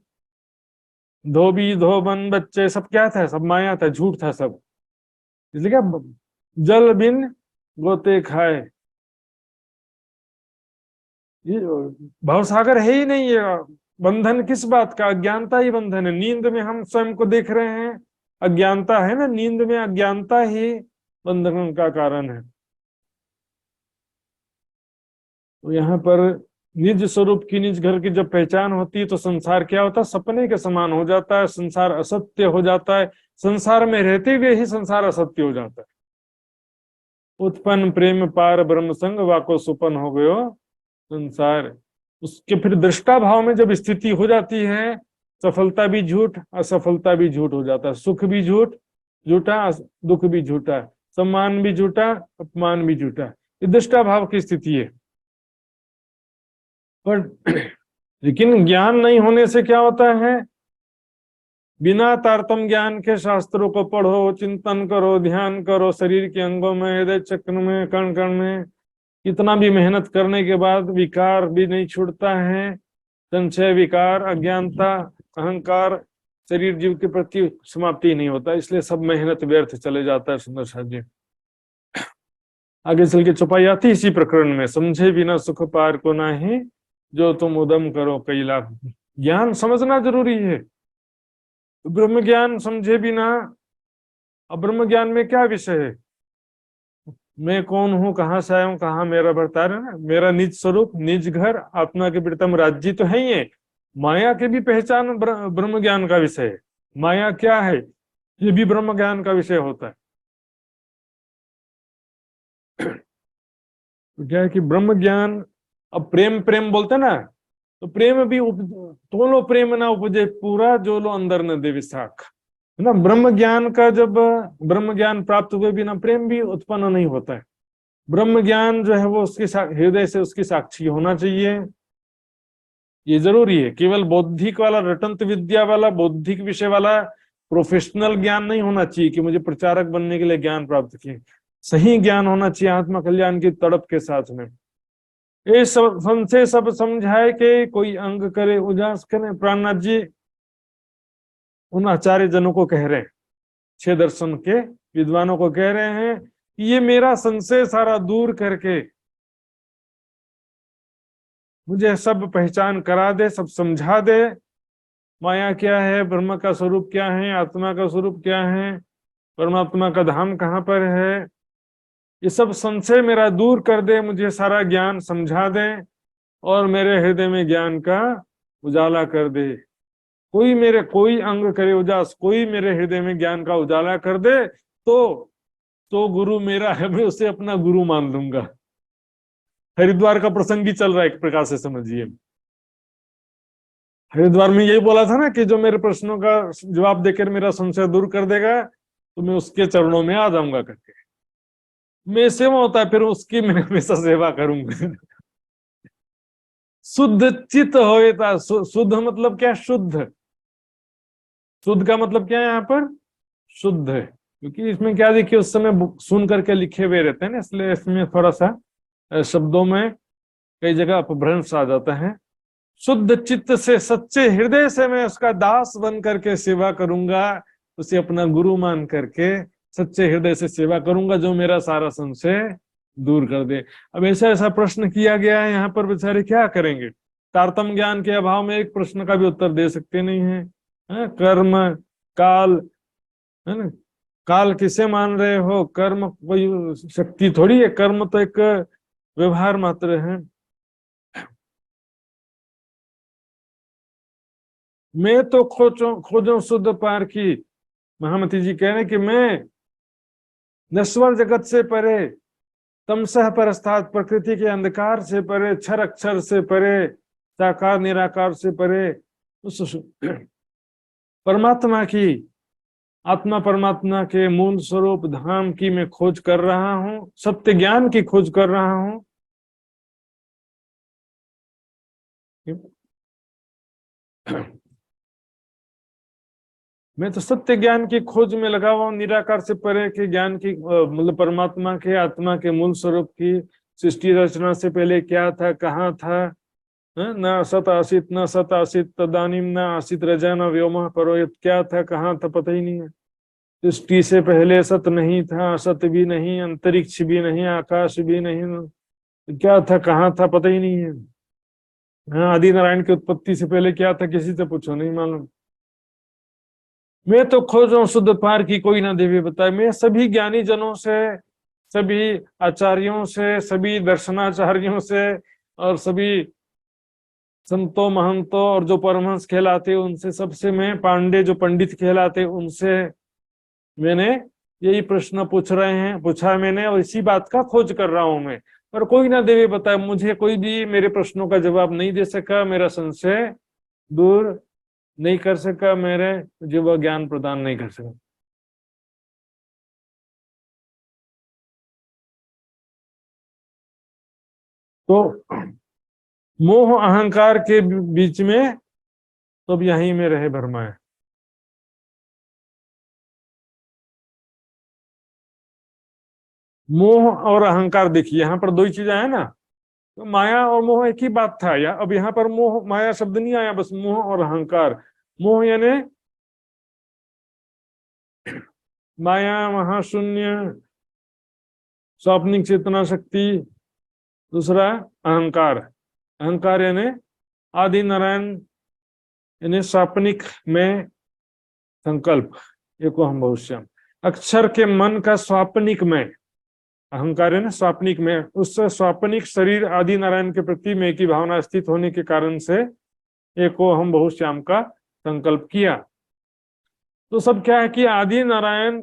धोबी धोबन बच्चे सब क्या था? सब माया था, झूठ था सब। इसलिए क्या जल बिन गोते खाए, ये भवसागर है ही नहीं है। बंधन किस बात का? अज्ञानता ही बंधन है। नींद में हम स्वयं को देख रहे हैं, अज्ञानता है ना, नींद में अज्ञानता ही बंधन का कारण है। तो यहाँ पर निज स्वरूप की, निज घर की जब पहचान होती है, तो संसार क्या होता है? सपने के समान हो जाता है, संसार असत्य हो जाता है। संसार में रहते हुए ही संसार असत्य हो जाता है। उत्पन्न प्रेम पार ब्रह्म संग वाको सुपन हो गयो संसार। उसके फिर दृष्टा भाव में जब स्थिति हो जाती है, सफलता भी झूठ, असफलता भी झूठ हो जाता है, सुख भी झूठा, दुख भी झूठा, सम्मान भी झूठा, अपमान भी झूठा। ये दृष्टा भाव की स्थिति है। पर लेकिन ज्ञान नहीं होने से क्या होता है, बिना तारतम्य ज्ञान के शास्त्रों को पढ़ो, चिंतन करो, ध्यान करो, शरीर के अंगों में, हृदय चक्र में, कण कण में, कितना भी मेहनत करने के बाद विकार भी नहीं छूटता है। संशय, विकार, अज्ञानता, अहंकार शरीर जीव के प्रति समाप्ति नहीं होता, इसलिए सब मेहनत व्यर्थ चले जाता है। सुंदर साहब जी आगे चल के चौपाई आती है इसी प्रकरण में, समझे बिना सुख पार को नाही, जो तुम उदम करो कई लाख। ज्ञान समझना जरूरी है। ब्रह्म ज्ञान समझे बिना, अब ब्रह्म ज्ञान में क्या विषय है, मैं कौन हूं, कहाँ से आया हूं, कहाँ मेरा बर्ताव है, मेरा निज स्वरूप, निज घर, आत्मा के प्रीतम राज्य तो है ही है। माया के भी पहचान ब्रह्म ज्ञान का विषय है। माया क्या है, ये भी ब्रह्म ज्ञान का विषय होता है। तो क्या है कि ब्रह्म ज्ञान, अब प्रेम प्रेम बोलते ना, तो प्रेम भी तोलो प्रेम ना उपजे पूरा, जो लो अंदर न दे विशाख, है ना। ब्रह्म ज्ञान का जब ब्रह्म ज्ञान प्राप्त हुए बिना प्रेम भी उत्पन्न नहीं होता है। ब्रह्म ज्ञान जो है वो उसके हृदय से उसकी साक्षी होना चाहिए, ये जरूरी है। केवल बौद्धिक वाला, रटंत विद्या वाला, बौद्धिक विषय वाला प्रोफेशनल ज्ञान नहीं होना चाहिए कि मुझे प्रचारक बनने के लिए ज्ञान प्राप्त किए। सही ज्ञान होना चाहिए आत्मा कल्याण की तड़प के साथ में। ये सब संशय सब समझाए के कोई अंग करे उजास करे। प्राणनाथ जी उन आचार्य जनों को कह रहे हैं, 6 दर्शन के विद्वानों को कह रहे हैं कि ये मेरा संशय सारा दूर करके मुझे सब पहचान करा दे, सब समझा दे। माया क्या है, ब्रह्म का स्वरूप क्या है, आत्मा का स्वरूप क्या है, परमात्मा का धाम कहाँ पर है, ये सब संशय मेरा दूर कर दे, मुझे सारा ज्ञान समझा दे और मेरे हृदय में ज्ञान का उजाला कर दे। कोई अंग करे उजास, कोई मेरे हृदय में ज्ञान का उजाला कर दे तो गुरु मेरा है, मैं उसे अपना गुरु मान लूंगा। हरिद्वार का प्रसंग ही चल रहा है एक प्रकार से, समझिए। हरिद्वार में यही बोला था ना कि जो मेरे प्रश्नों का जवाब देकर मेरा संशय दूर कर देगा तो मैं उसके चरणों में आ जाऊंगा करके। मैं सेवा होता है, फिर उसकी मैं हमेशा सेवा करूंगा। शुद्ध चित्त होता, शुद्ध मतलब क्या, शुद्ध का मतलब क्या है यहाँ पर, शुद्ध है। क्योंकि इसमें क्या देखिए, उस समय सुन करके लिखे हुए रहते हैं ना, इसलिए इसमें थोड़ा सा शब्दों में कई जगह अपभ्रंश आ जाता है। शुद्ध चित्त से, सच्चे हृदय से मैं उसका दास बन करके सेवा करूंगा, उसे अपना गुरु मान करके सच्चे हृदय से सेवा करूंगा, जो मेरा सारा संशय दूर कर दे। अब ऐसा प्रश्न किया गया है यहाँ पर, बेचारे क्या करेंगे। तारतम्य ज्ञान के अभाव में एक प्रश्न का भी उत्तर दे सकते नहीं है। कर्म काल, है ना, काल किसे मान रहे हो, कर्म कोई शक्ति थोड़ी है, कर्म तो एक व्यवहार मात्र है। मैं तो खोजो शुद्ध पार की, महामती जी कह रहे हैं कि मैं नश्वर जगत से परे, तमसह परस्तात्, प्रकृति के अंधकार से परे, क्षर अक्षर से परे, साकार निराकार से परे, उस परमात्मा की, आत्मा परमात्मा के मूल स्वरूप धाम की मैं खोज कर रहा हूं, सत्य ज्ञान की खोज कर रहा हूं। मैं तो सत्य ज्ञान की खोज में लगा हुआ हूं, निराकार से परे के ज्ञान की, मतलब परमात्मा के, आत्मा के मूल स्वरूप की। सृष्टि रचना से पहले क्या था, कहाँ था, न सत आसित न सत आसित तदानीम न आसित रजा न व्योम परोहित, क्या था कहाँ था पता ही नहीं है। सृष्टि से पहले सत नहीं था, असत भी नहीं, अंतरिक्ष भी नहीं, आकाश भी नहीं, क्या था कहाँ था पता ही नहीं है। हाँ, आदि नारायण की उत्पत्ति से पहले क्या था किसी से पूछो, नहीं मालूम। मैं तो खोजूं शुद्ध पार की, कोई ना देवी बताए। मैं सभी ज्ञानी जनों से, सभी आचार्यों से, सभी दर्शनाचार्यों से और सभी संतों महंतों और जो परमहंस कहलाते उनसे, सबसे मैं, पांडे जो पंडित कहलाते उनसे मैंने यही प्रश्न पूछ रहे हैं, पूछा है मैंने, और इसी बात का खोज कर रहा हूं मैं, पर कोई ना देवे बताए, मुझे कोई भी मेरे प्रश्नों का जवाब नहीं दे सका, मेरा संशय दूर नहीं कर सका, मुझे वह ज्ञान प्रदान नहीं कर सका। तो मोह अहंकार के बीच में तो अब यहीं में रहे भरमाए। मोह और अहंकार, देखिए यहाँ पर दो ही चीजें है ना, तो माया और मोह एक ही बात था, या अब यहाँ पर मोह माया शब्द नहीं आया, बस मोह और अहंकार। मोह यानी माया, महाशून्य, स्वाप्निक चेतना शक्ति। दूसरा अहंकार, अहंकार यानी आदि नारायण यानी स्वाप्निक में संकल्प, एको हम बहुश्याम, अक्षर के मन का स्वाप्निक में, अहंकार है ना स्वाप्निक में, उस स्वाप्निक शरीर आदि नारायण के प्रति में की भावना स्थित होने के कारण से एको हम बहुश्याम का संकल्प किया। तो सब क्या है कि आदि नारायण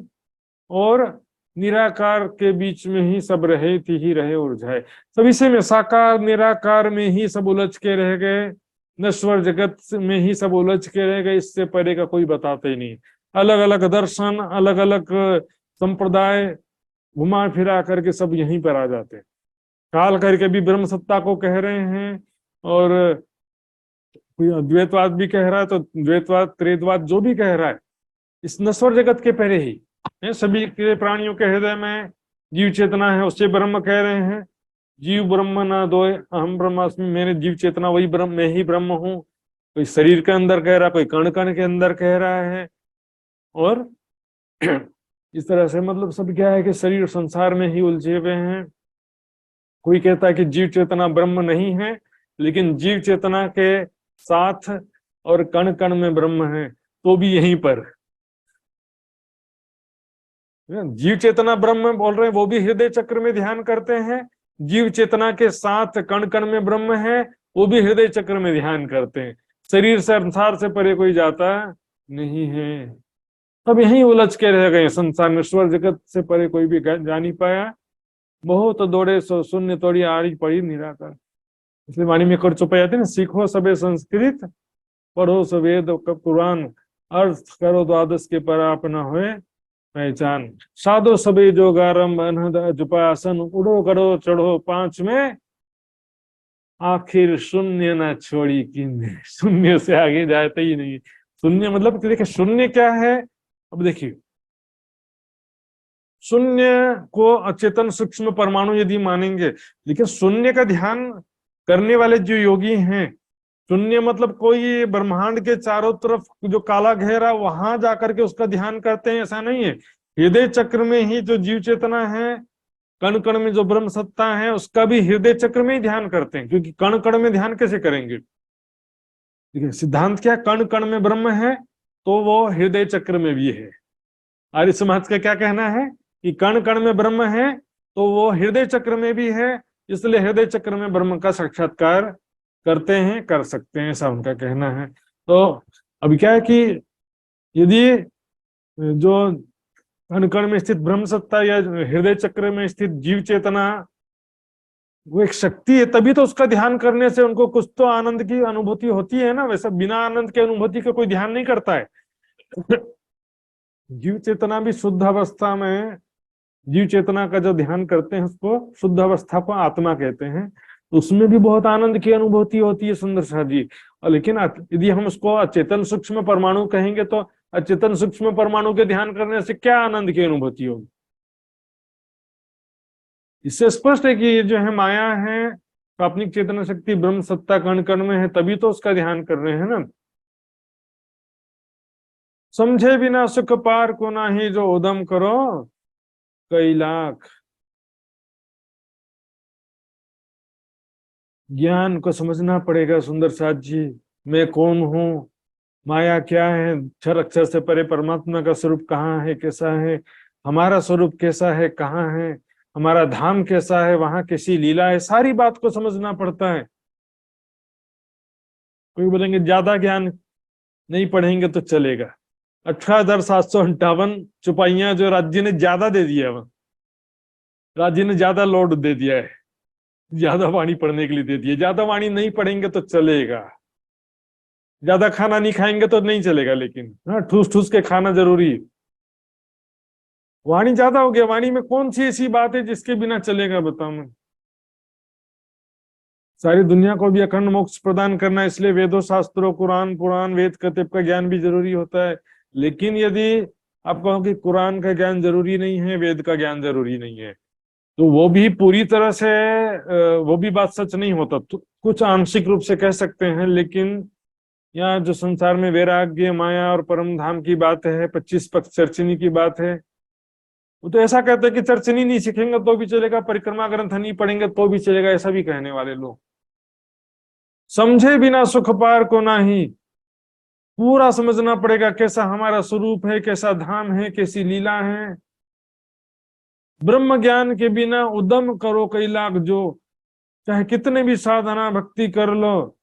और निराकार के बीच में ही सब रहे, थी ही रहे उलझाए, सब इसी में साकार निराकार में ही सब उलझ के रह गए, नश्वर जगत में ही सब उलझ के रह गए, इससे परे का कोई बताते ही नहीं। अलग अलग दर्शन, अलग अलग संप्रदाय घुमा फिरा करके सब यहीं पर आ जाते हैं। काल करके भी ब्रह्म सत्ता को कह रहे हैं, और कोई अद्वैतवाद भी कह रहा है, तो द्वैतवाद त्रेतवाद जो भी कह रहा है, इस नश्वर जगत के पहले ही है। सभी के प्राणियों के हृदय में जीव चेतना है, उससे ब्रह्म कह रहे हैं, जीव ब्रह्म ना दोय अहम ब्रह्मास्मि, मैंने जीव चेतना वही ब्रह्म, मैं ही ब्रह्म हूँ। कोई शरीर के अंदर कह रहा, कोई कण कण के अंदर कह रहा है, और इस तरह से मतलब सब क्या है कि शरीर संसार में ही उलझे हुए हैं। कोई कहता है कि जीव चेतना ब्रह्म नहीं है, लेकिन जीव चेतना के साथ और कण कण में ब्रह्म है, तो भी यहीं पर जीव चेतना ब्रह्म बोल रहे हैं, वो भी हृदय चक्र में ध्यान करते हैं। जीव चेतना के साथ कण कण में ब्रह्म है, वो भी हृदय चक्र में ध्यान करते हैं। शरीर से संसार से परे कोई जाता नहीं है, सब यहीं उलझ के रह गए संसार में, ईश्वर जगत से परे कोई भी जा नहीं पाया। बहुत दौड़े सो शून्य तोड़ी आड़ी पड़ी निराकार। इसलिए वाणी में कर चुप जाते ना, सीखो सबे संस्कृत, पढ़ो सवेद पुराण, अर्थ करो द्वादश के पर आप न होए पहचान, साधो सबे जोगारंभ अनहद जुपासन, उड़ो करो चढ़ो पांच में, आखिर शून्य ना छोड़ी किन्ने। शून्य से आगे जाते ही नहीं। शून्य मतलब देखिए शून्य क्या है, अब देखिए शून्य को अचेतन सूक्ष्म परमाणु यदि मानेंगे, लेकिन शून्य का ध्यान करने वाले जो योगी हैं, शून्य मतलब कोई ब्रह्मांड के चारों तरफ जो काला घेरा वहां जाकर के उसका ध्यान करते हैं, ऐसा नहीं है। हृदय चक्र में ही जो जीव चेतना है, कण कण में जो ब्रह्म सत्ता है, उसका भी हृदय चक्र में ही ध्यान करते हैं, क्योंकि कण कण में ध्यान कैसे करेंगे। देखिए सिद्धांत क्या, कण कण में ब्रह्म है तो वो हृदय चक्र में भी है। आर्य समाज का क्या कहना है कि कण कण में ब्रह्म है तो वो हृदय चक्र में भी है, इसलिए हृदय चक्र में ब्रह्म का साक्षात्कार करते हैं, कर सकते हैं, ऐसा उनका कहना है। तो अभी क्या है कि यदि जो कण कण में स्थित ब्रह्म सत्ता या हृदय चक्र में स्थित जीव चेतना वो एक शक्ति है, तभी तो उसका ध्यान करने से उनको कुछ तो आनंद की अनुभूति होती है ना, वैसा बिना आनंद की अनुभूति का कोई ध्यान नहीं करता है। जीव चेतना भी शुद्ध अवस्था में, जीव चेतना का जो ध्यान करते हैं उसको शुद्ध अवस्था को आत्मा कहते हैं, तो उसमें भी बहुत आनंद की अनुभूति होती है सुंदर शाह जी। लेकिन यदि हम उसको अचेतन सूक्ष्म परमाणु कहेंगे तो अचेतन सूक्ष्म परमाणु के ध्यान करने से क्या आनंद की अनुभूति होगी। इससे स्पष्ट है कि ये जो है माया है, प्रापनिक चेतना शक्ति ब्रह्म सत्ता कण कण में है, तभी तो उसका ध्यान कर रहे हैं ना। समझे बिना सुख पार को ना ही जो उदम करो कई लाख। ज्ञान को समझना पड़ेगा सुंदर साथ जी, मैं कौन हूँ, माया क्या है, अक्षर अक्षर से परे परमात्मा का स्वरूप कहाँ है, कैसा है, हमारा स्वरूप कैसा है, कहाँ है, हमारा धाम कैसा है, वहां कैसी लीला है, सारी बात को समझना पड़ता है। कोई बोलेंगे ज्यादा ज्ञान नहीं पढ़ेंगे तो चलेगा, 18,758 चौपाइयां जो राज्य ने ज्यादा दे दिया है, राज्य ने ज्यादा लोड दे दिया है, ज्यादा वाणी पढ़ने के लिए दे दिया। ज्यादा वाणी नहीं पढ़ेंगे तो चलेगा, ज्यादा खाना नहीं खाएंगे तो नहीं चलेगा, लेकिन हाँ ठूस ठूस के खाना जरूरी है। वाणी ज्यादा हो गया, वाणी में कौन सी ऐसी बात है जिसके बिना चलेगा बताओ। मैं सारी दुनिया को भी अखंड मोक्ष प्रदान करना है, इसलिए वेदों शास्त्रों कुरान पुराण वेद कतब का ज्ञान भी जरूरी होता है। लेकिन यदि आप कहो कि कुरान का ज्ञान जरूरी नहीं है, वेद का ज्ञान जरूरी नहीं है, तो वो भी पूरी तरह से वो भी बात सच नहीं होता। तो कुछ आंशिक रूप से कह सकते हैं, लेकिन यहाँ जो संसार में वैराग्य माया और परम धाम की बात है, 25 पक्ष चर्चनी की बात है, वो तो ऐसा कहते हैं कि चर्चनी नहीं सीखेंगे तो भी चलेगा, परिक्रमा ग्रंथ नहीं पढ़ेंगे तो भी चलेगा, ऐसा भी कहने वाले लोग। समझे बिना सुख पार को नाही, पूरा समझना पड़ेगा कैसा हमारा स्वरूप है, कैसा धाम है, कैसी लीला है। ब्रह्म ज्ञान के बिना उद्यम करो कई लाख जो, चाहे कितने भी साधना भक्ति कर लो,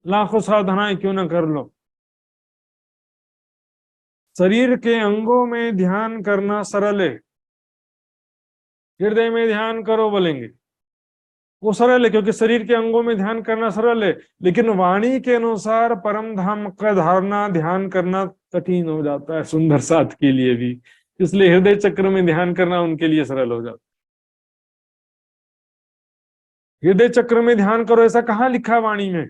लाखों साधनाएं क्यों ना कर लो। शरीर के अंगों में ध्यान करना सरल है, हृदय में ध्यान करो बोलेंगे, वो सरल है क्योंकि शरीर के अंगों में ध्यान करना सरल है। लेकिन वाणी के अनुसार परम धाम का धारणा ध्यान करना कठिन हो जाता है सुंदर साथ के लिए भी, इसलिए हृदय चक्र में ध्यान करना उनके लिए सरल हो जाता है। हृदय चक्र में ध्यान करो ऐसा कहाँ लिखा है वाणी में?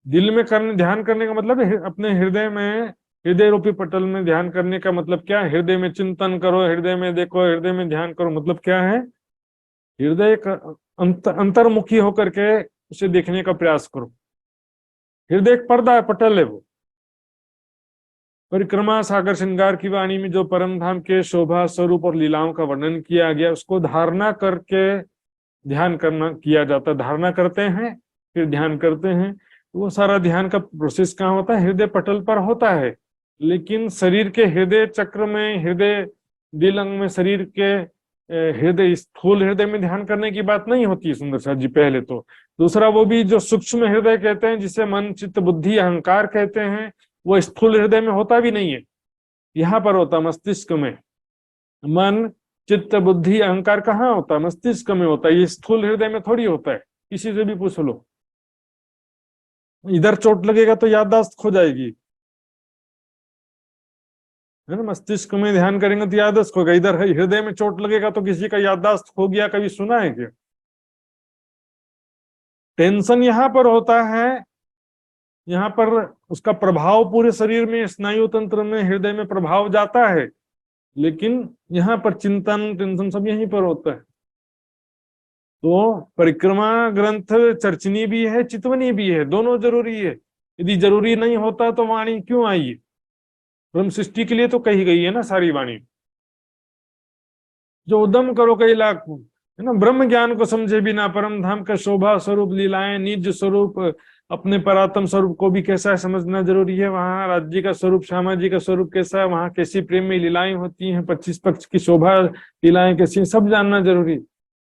दिल में करने ध्यान करने का मतलब है अपने हृदय में, हृदय रूपी पटल में ध्यान करने का मतलब क्या है? हृदय में चिंतन करो, हृदय में देखो, हृदय में ध्यान करो, मतलब क्या है? हृदय का अंतर्मुखी होकर के उसे देखने का प्रयास करो। हृदय एक पर्दा है, पटल है वो। परिक्रमा सागर श्रृंगार की वाणी में जो परम धाम के शोभा स्वरूप और लीलाओं का वर्णन किया गया, उसको धारणा करके ध्यान करना किया जाता है। धारणा करते हैं फिर ध्यान करते हैं, वो सारा ध्यान का प्रोसेस कहाँ होता है? हृदय पटल पर होता है। लेकिन शरीर के हृदय चक्र में, हृदय दिल अंग में, शरीर के हृदय स्थूल हृदय में ध्यान करने की बात नहीं होती है सुंदर साथ जी, पहले तो। दूसरा, वो भी जो सूक्ष्म हृदय कहते हैं, जिसे मन चित्त बुद्धि अहंकार कहते हैं, वो स्थूल हृदय में होता भी नहीं है, यहाँ पर होता मस्तिष्क में। मन चित्त बुद्धि अहंकार कहाँ होता? मस्तिष्क में होता है, ये स्थूल हृदय में थोड़ी होता है। किसी से भी पूछ लो, इधर चोट लगेगा तो याददाश्त खो जाएगी, है ना? मस्तिष्क में ध्यान करेंगे तो याददाश्त होगा, इधर हृदय में चोट लगेगा तो किसी का याददाश्त खो गया, कभी सुना है क्या? टेंशन यहाँ पर होता है, यहाँ पर उसका प्रभाव पूरे शरीर में, स्नायु तंत्र में, हृदय में प्रभाव जाता है, लेकिन यहाँ पर चिंतन टेंशन सब यहीं पर होता है। तो परिक्रमा ग्रंथ चर्चनी भी है, चितवनी भी है, दोनों जरूरी है। यदि जरूरी नहीं होता तो वाणी क्यों आई है? ब्रह्म सृष्टि के लिए तो कही गई है ना सारी वाणी। जो उद्यम करो कई लाख, है ना? ब्रह्म ज्ञान को समझे बिना परम धाम का शोभा स्वरूप लीलाएं, निज स्वरूप अपने परात्म स्वरूप को भी कैसा है समझना जरूरी है। वहां राज्य का स्वरूप, श्यामा जी का स्वरूप कैसा है, वहां कैसी प्रेम में लीलाएं होती हैं, 25 पक्ष की शोभा लीलाएं कैसी, सब जानना जरूरी।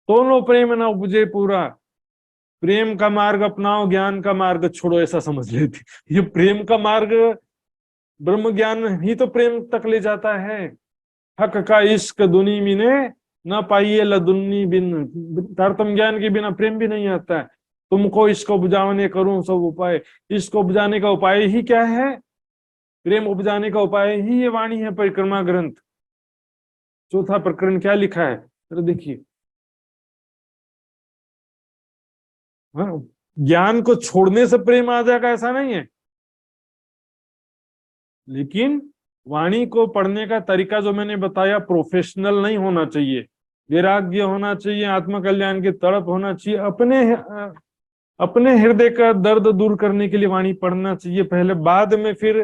दोनों प्रेम न उपजे पूरा, प्रेम का मार्ग अपनाओ ज्ञान का मार्ग छोड़ो, ऐसा समझ लेते। ये प्रेम का मार्ग, ब्रह्म ज्ञान ही तो प्रेम तक ले जाता है। हक का इश्क दुनी मिने न पाइए लदुन्नी बिन, तारतम ज्ञान के बिना प्रेम भी नहीं आता है। तुमको इसको उपजाने करूं सब उपाय, इसको उपजाने का उपाय ही क्या है? प्रेम उपजाने का उपाय ही ये वाणी है, परिक्रमा ग्रंथ। चौथा प्रकरण क्या लिखा है तो देखिए, हाँ, ज्ञान को छोड़ने से प्रेम आ जाएगा ऐसा नहीं है, लेकिन वाणी को पढ़ने का तरीका जो मैंने बताया, प्रोफेशनल नहीं होना चाहिए, वैराग्य होना चाहिए, आत्मकल्याण की तड़प होना चाहिए, अपने हृदय का दर्द दूर करने के लिए वाणी पढ़ना चाहिए पहले, बाद में फिर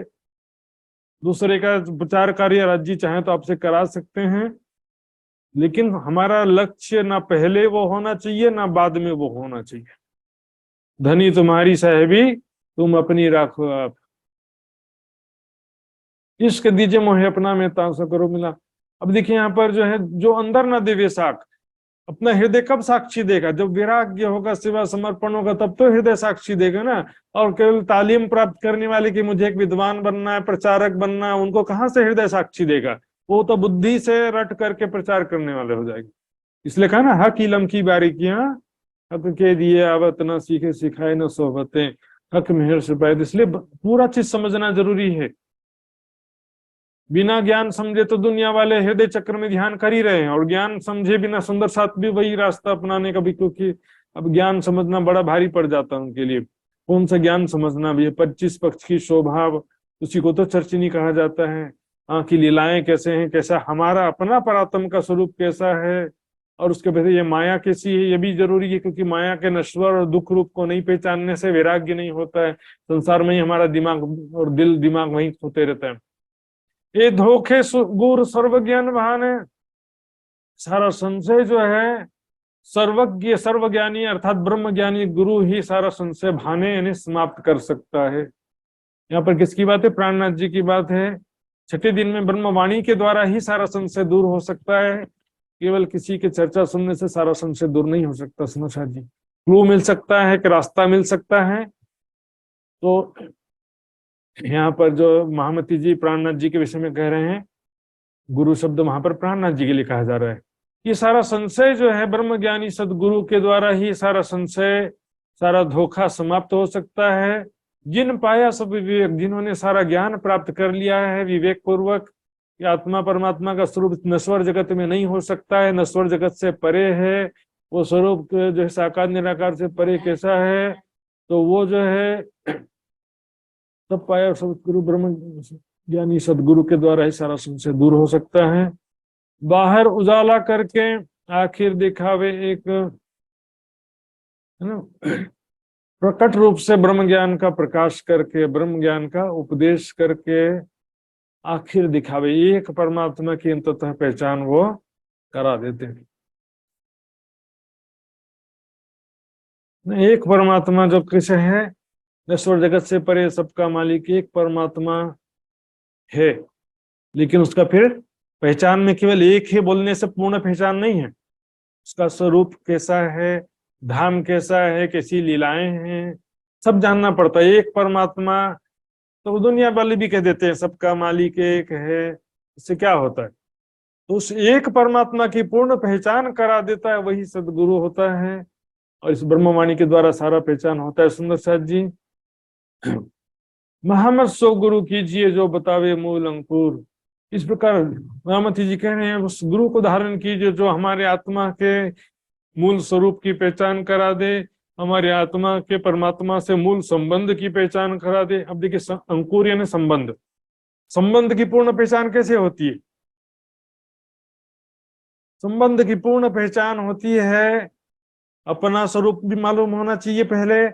दूसरे का प्रचार कार्य राज्य चाहे तो आपसे करा सकते हैं। लेकिन हमारा लक्ष्य ना पहले वो होना चाहिए ना बाद में वो होना चाहिए। धनी तुम्हारी साहेबी तुम अपनी राखो आप, इश्क दीजिए मोहे अपना में तांसा करो मिला। अब देखिए यहाँ पर जो है, जो अंदर ना दे वे साख, अपना हृदय कब साक्षी देगा? जब वैराग्य होगा, सेवा समर्पण होगा, तब तो हृदय साक्षी देगा ना। और केवल तालीम प्राप्त करने वाले कि मुझे एक विद्वान बनना है, प्रचारक बनना है, उनको कहाँ से हृदय साक्षी देगा? वो तो बुद्धि से रट करके प्रचार करने वाले हो जाएंगे। इसलिए कहा ना, हक इलम की बारीकियां हक के दिए आवत, न सीखे सिखाए न सोहबतें, हक मेहर से पैद। इसलिए पूरा चीज समझना जरूरी है। बिना ज्ञान समझे तो दुनिया वाले हृदय चक्र में ध्यान कर ही रहे हैं, और ज्ञान समझे बिना सुंदर साथ भी वही रास्ता अपनाने का भी, क्योंकि अब ज्ञान समझना बड़ा भारी पड़ जाता है उनके लिए। कौन सा ज्ञान समझना भी है? 25 पक्ष की शोभा, उसी को तो चर्चिनी कहा जाता है। की लीलाएं कैसे हैं, कैसा हमारा अपना परात्म का स्वरूप कैसा है, और उसके बाद ये माया कैसी है, ये भी जरूरी है। क्योंकि माया के नश्वर और दुख रूप को नहीं पहचानने से वैराग्य नहीं होता है। संसार में ही हमारा दिमाग और दिल दिमाग वहीं होते रहता है। ये धोखे गुरु सर्वज्ञान बहाने, सारा संशय जो है सर्वज्ञ सर्वज्ञानी अर्थात ब्रह्मज्ञानी गुरु ही सारा संशय भाने यानी समाप्त कर सकता है। यहाँ पर किसकी बात है? प्राणनाथ जी की बात है। छठे दिन में ब्रह्मवाणी के द्वारा ही सारा संशय दूर हो सकता है। केवल किसी की चर्चा सुनने से सारा संशय दूर नहीं हो सकता। सुनोषा जी, क्लू मिल सकता है कि रास्ता मिल सकता है। तो यहाँ पर जो महामती जी प्राणनाथ जी के विषय में कह रहे हैं, गुरु शब्द वहां पर प्राणनाथ जी के लिए कहा जा रहा है। ये सारा संशय जो है ब्रह्मज्ञानी सदगुरु के द्वारा ही सारा संशय, सारा धोखा समाप्त हो सकता है। जिन पाया सब विवेक, जिन्होंने सारा ज्ञान प्राप्त कर लिया है विवेक पूर्वक, कि आत्मा परमात्मा का स्वरूप नश्वर जगत में नहीं हो सकता है, नश्वर जगत से परे है। वो स्वरूप जो है साकार निराकार से परे कैसा है? तो वो जो है तब पाया सदगुरु ब्रह्म ज्ञानी सदगुरु के द्वारा ही सारा संशय दूर हो सकता है। बाहर उजाला करके आखिर दिखावे एक, है ना, प्रकट रूप से ब्रह्म ज्ञान का प्रकाश करके, ब्रह्म ज्ञान का उपदेश करके आखिर दिखावे एक परमात्मा की अंततः पहचान वो करा देते हैं। एक परमात्मा जो किसे है? नश्वर जगत से परे सबका मालिक एक परमात्मा है। लेकिन उसका फिर पहचान में केवल एक ही बोलने से पूर्ण पहचान नहीं है। उसका स्वरूप कैसा है, धाम कैसा है, कैसी लीलाएं हैं, सब जानना पड़ता है। एक परमात्मा तो दुनिया वाले भी कह देते हैं सबका मालिक एक है, इससे क्या होता है? तो उस एक परमात्मा की पूर्ण पहचान करा देता है, वही सदगुरु होता है। और इस ब्रह्मवाणी के द्वारा सारा पहचान होता है। सुंदर साथ जी, महामत सो गुरु कीजिए जो बतावे मूल अंकुर। इस प्रकार महामती जी कह रहे हैं, उस गुरु को धारण कीजिए जो हमारे आत्मा के मूल स्वरूप की पहचान करा दे, हमारे आत्मा के परमात्मा से मूल संबंध की पहचान करा दे। अब देखिए, अंकुर यानी संबंध, संबंध की पूर्ण पहचान कैसे होती है? संबंध की पूर्ण पहचान होती है, अपना स्वरूप भी मालूम होना चाहिए पहले,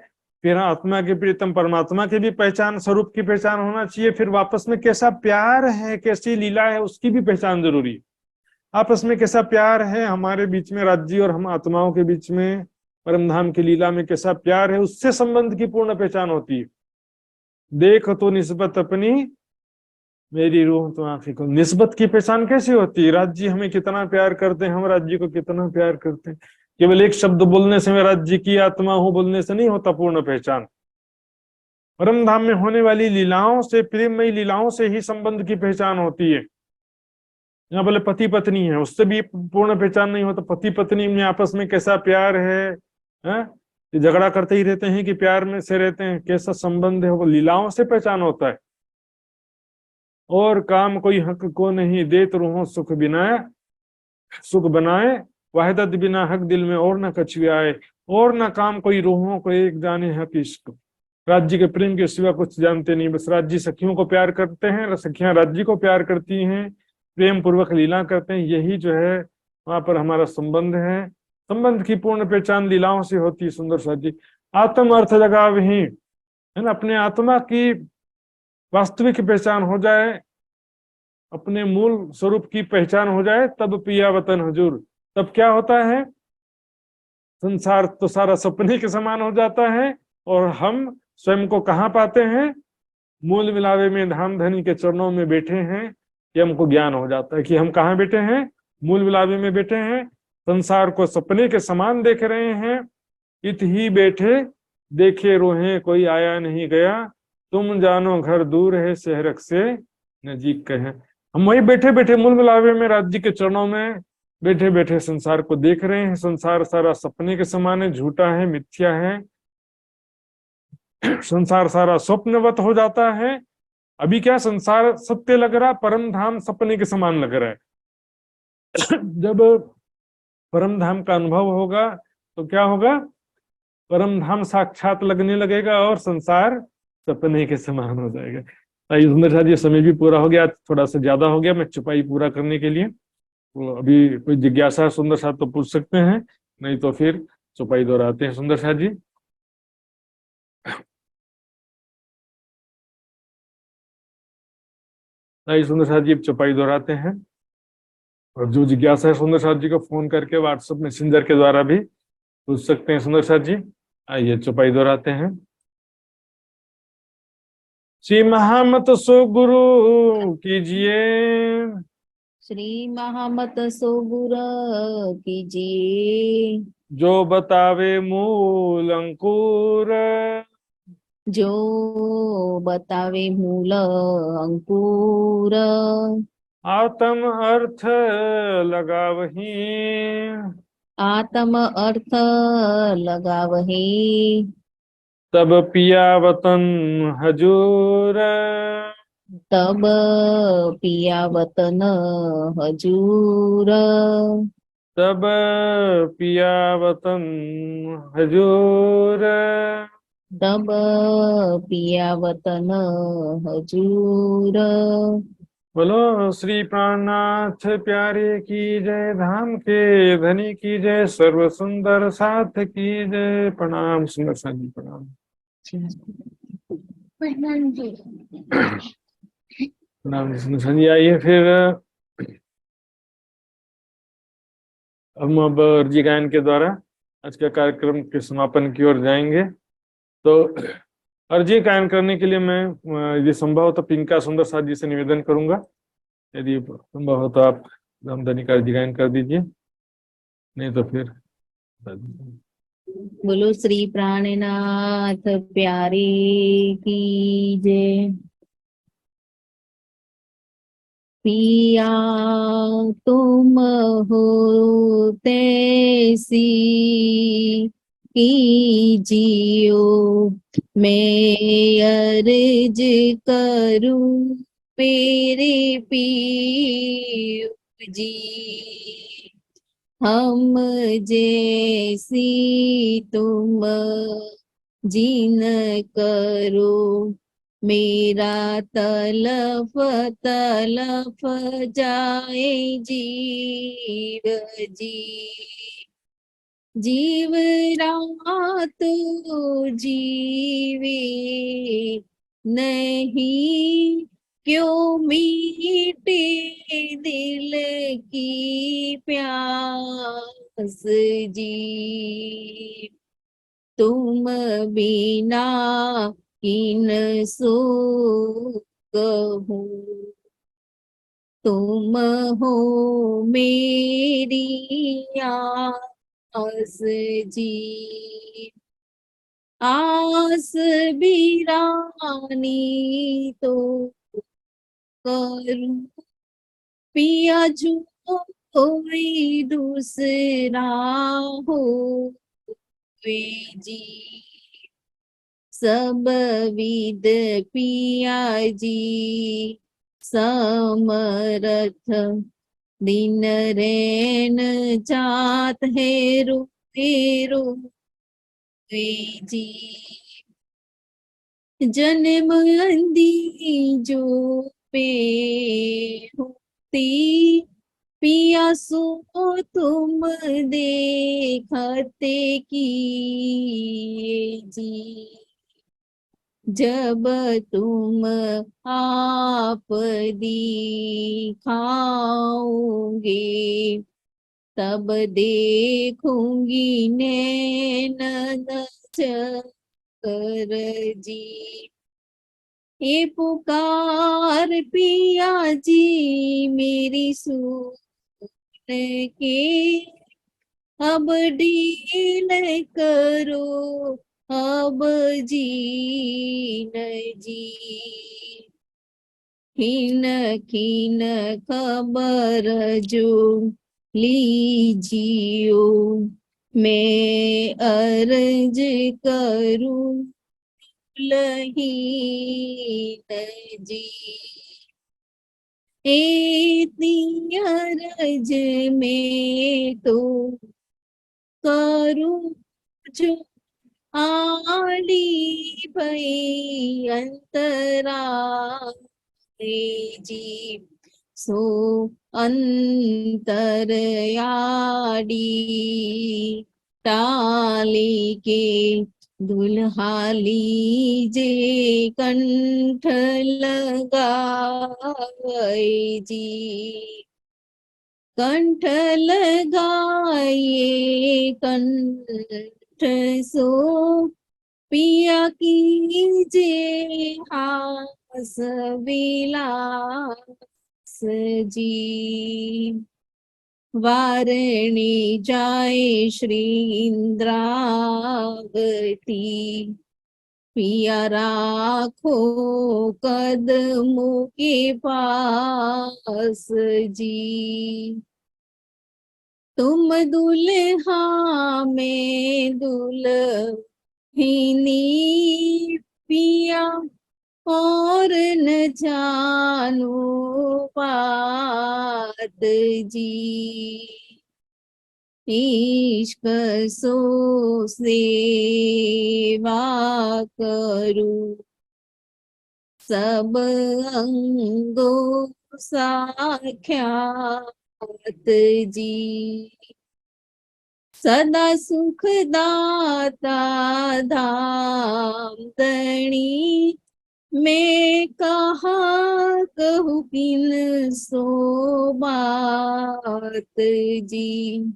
फिर आत्मा के प्रीतम परमात्मा की भी पहचान, स्वरूप की पहचान होना चाहिए, फिर वापस में कैसा प्यार है, कैसी लीला है, उसकी भी पहचान जरूरी है। आपस में कैसा प्यार है हमारे बीच में, राज्य और हम आत्माओं के बीच में, परमधाम की लीला में कैसा प्यार है, उससे संबंध की पूर्ण पहचान होती है। देख तो निस्बत अपनी मेरी रूह तो आंखें को, निस्बत की पहचान कैसी होती है? राज्य हमें कितना प्यार करते हैं, हम राज्य को कितना प्यार करते हैं। केवल एक शब्द बोलने से मैं राज्य की आत्मा हूं बोलने से नहीं होता पूर्ण पहचान। परमधाम में होने वाली लीलाओं से, प्रेममयी लीलाओं से ही संबंध की पहचान होती है। यहाँ बोले पति पत्नी है, उससे भी पूर्ण पहचान नहीं होता। पति पत्नी में आपस में कैसा प्यार है, कि झगड़ा करते ही रहते हैं कि प्यार में से रहते हैं, कैसा संबंध है, वो लीलाओं से पहचान होता है। और काम कोई हक को नहीं देत रूहों सुख बिनाए, सुख बनाए वाहिदत बिना हक दिल में और न कछुए आए। और न काम कोई रूहों को एक जाने हक इश्क, राज्य के प्रेम के सिवा कुछ जानते नहीं। बस राज्य सखियों को प्यार करते हैं, सखियां राज्य को प्यार करती हैं, प्रेम पूर्वक लीला करते हैं। यही जो है वहां पर हमारा संबंध है। संबंध की पूर्ण पहचान लीलाओं से होती है। सुंदर साथ जी, आत्म अर्थ जगाव ही, है ना, अपने आत्मा की वास्तविक पहचान हो जाए, अपने मूल स्वरूप की पहचान हो जाए, तब पिया वतन हजूर। तब क्या होता है? संसार तो सारा सपने के समान हो जाता है, और हम स्वयं को कहाँ पाते हैं? मूल मिलावे में धाम धनी के चरणों में बैठे हैं। ये हमको ज्ञान हो जाता है कि हम कहाँ बैठे हैं? मूल मिलावे में बैठे हैं। संसार को सपने के समान देख रहे हैं। इत ही बैठे देखे रोहे कोई आया नहीं गया, तुम जानो घर दूर है शहरक से नजीक कहे। हम वही बैठे बैठे मूल मिलावे में राज जी के चरणों में बैठे बैठे संसार को देख रहे हैं। संसार सारा सपने के समान है, झूठा है, मिथ्या है। संसार सारा स्वप्नवत हो जाता है। अभी क्या संसार सत्य लग रहा, परम धाम सपने के समान लग रहा है। जब परम धाम का अनुभव होगा तो क्या होगा, परम धाम साक्षात लगने लगेगा और संसार सपने के समान हो जाएगा। सुंदर साहब, ये समय भी पूरा हो गया, थोड़ा सा ज्यादा हो गया। मैं चुपाई पूरा करने के लिए, तो अभी कोई जिज्ञासा सुंदर साहब तो पूछ सकते हैं, नहीं तो फिर चुपाई दोहराते हैं। सुंदर साहब जी, सुंदर साहब जी चुपाई दोहराते हैं। और जो जिज्ञासा है सुंदर साहब जी को फोन करके व्हाट्सएप मैसेंजर के द्वारा भी पूछ सकते हैं। सुंदर साहब जी आइए चुपाई दोहराते हैं। श्री महामत सो गुरु कीजिए, श्री महामत सुगुर कीजिए, जो बतावे मूल अंकुर, जो बतावे मूल अंकुर, आत्म अर्थ लगावही, आत्म अर्थ लगावही, तब पिया वतन हजूर, तब पिया वतन हजूर, तब पिया वतन हजूर। तब पिया वतन हजूर। बोलो श्री प्राणनाथ प्यारे की जय, धाम के धनी की जय, सर्व सुंदर साथ की जय। प्रणाम सुंदर साथ जी, प्रणाम। प्रणाम जी। प्रणाम सुंदर साथ जी। आइए फिर हम अब अर्जी गायन के द्वारा आज के कार्यक्रम के समापन की ओर जाएंगे। तो अर्जी गायन करने के लिए मैं यदि संभव हो तो पिंका सुंदर साथ जी से निवेदन करूंगा, यदि संभव हो तो आप रामधनी का अर्जी गायन कर दीजिए, नहीं तो फिर बोलो श्री प्राणनाथ प्यारे की जय। पिया तुम हो तैसी कीजियो, मैं अर्ज करूं मेरे पियो जी। हम जैसी तुम जिन करो, मेरा तलफ तलफ जाए जीव जी। जीव रात जीवे नहीं, क्यों मीटे दिल की प्यास जी। तुम बिना किन सो कहूँ, तुम हो मेरी आस जी। आस बिरानी तो करूं, पिया जो कोई दूसरा हो जी। सब विद पिया जी समरथ, दिन रैन जात है रोए रोए जी। जन्म अंधी जो पे होती, पिया सो तुम देखते की जी। जब तुम आप दिखाओगे, तब देखूंगी नैन नजर जी। ये पुकार पिया जी मेरी सुन के, अब ढील करो अब जीन जी। खीन खीन खबर जो लीजियो, मैं अर्ज करूं लहीन जी। इतनी अर्ज में तो करूं जो आली भई अंतरा जी। सो अंतरयाडी टाली के दुल्हाली जे कंठ लगाए जी। कंठ लगाए कंठ सो पिया कीजे हास विलास जी। वारणी जाए श्री इंद्रावती, पिया राखो कदमों के पास जी। तुम दुल्हा में दुल्हनी पिया, और न जानो बात जी। इश्क सो सेवा करूं सब अंगों साख्यात जी। सदा सुख दाता धाम दणी, मैं कहा कहूँ किन सो बात जी।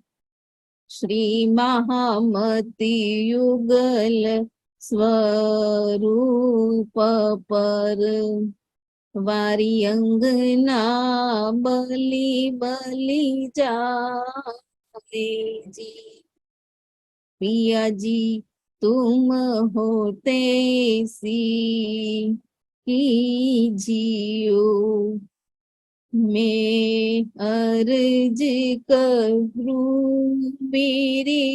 श्री महामति युगल स्वरूप पर, वारी अंगना बलि बलि जाए जी। पिया जी तुम होते सी कीजियो, मैं अर्ज करूं मेरे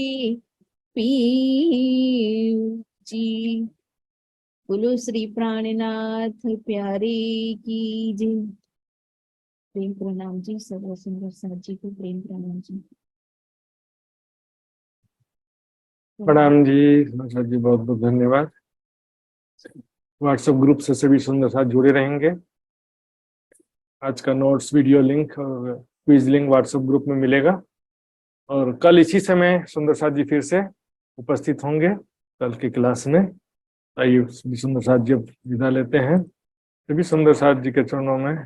पीऊ जी। बोलो श्री प्राणनाथ प्यारे की जय। प्रेम प्रणाम जी। सर्व सुंदर साथ जी को प्रेम प्रणाम जी। प्रणाम जी सुंदर साथ जी, बहुत बहुत धन्यवाद। व्हाट्सएप ग्रुप से सभी सुंदर साथ जुड़े रहेंगे। आज का नोट्स वीडियो लिंक और क्विज लिंक व्हाट्सएप ग्रुप में मिलेगा। और कल इसी समय सुंदर साथ जी फिर से उपस्थित होंगे कल की क्लास में। आइए सुंदर साथ जी अब विदा लेते हैं। सभी सुंदर साथ जी के चरणों में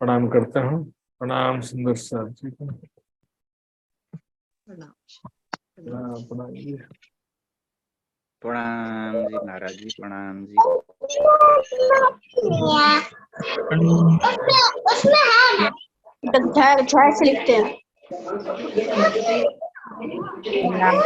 प्रणाम करते हैं। प्रणाम सुंदर साथ जी को। प्रणाम जी। प्रणाम जी महाराज जी, प्रणाम जी। उसमें है से लिखते हैं।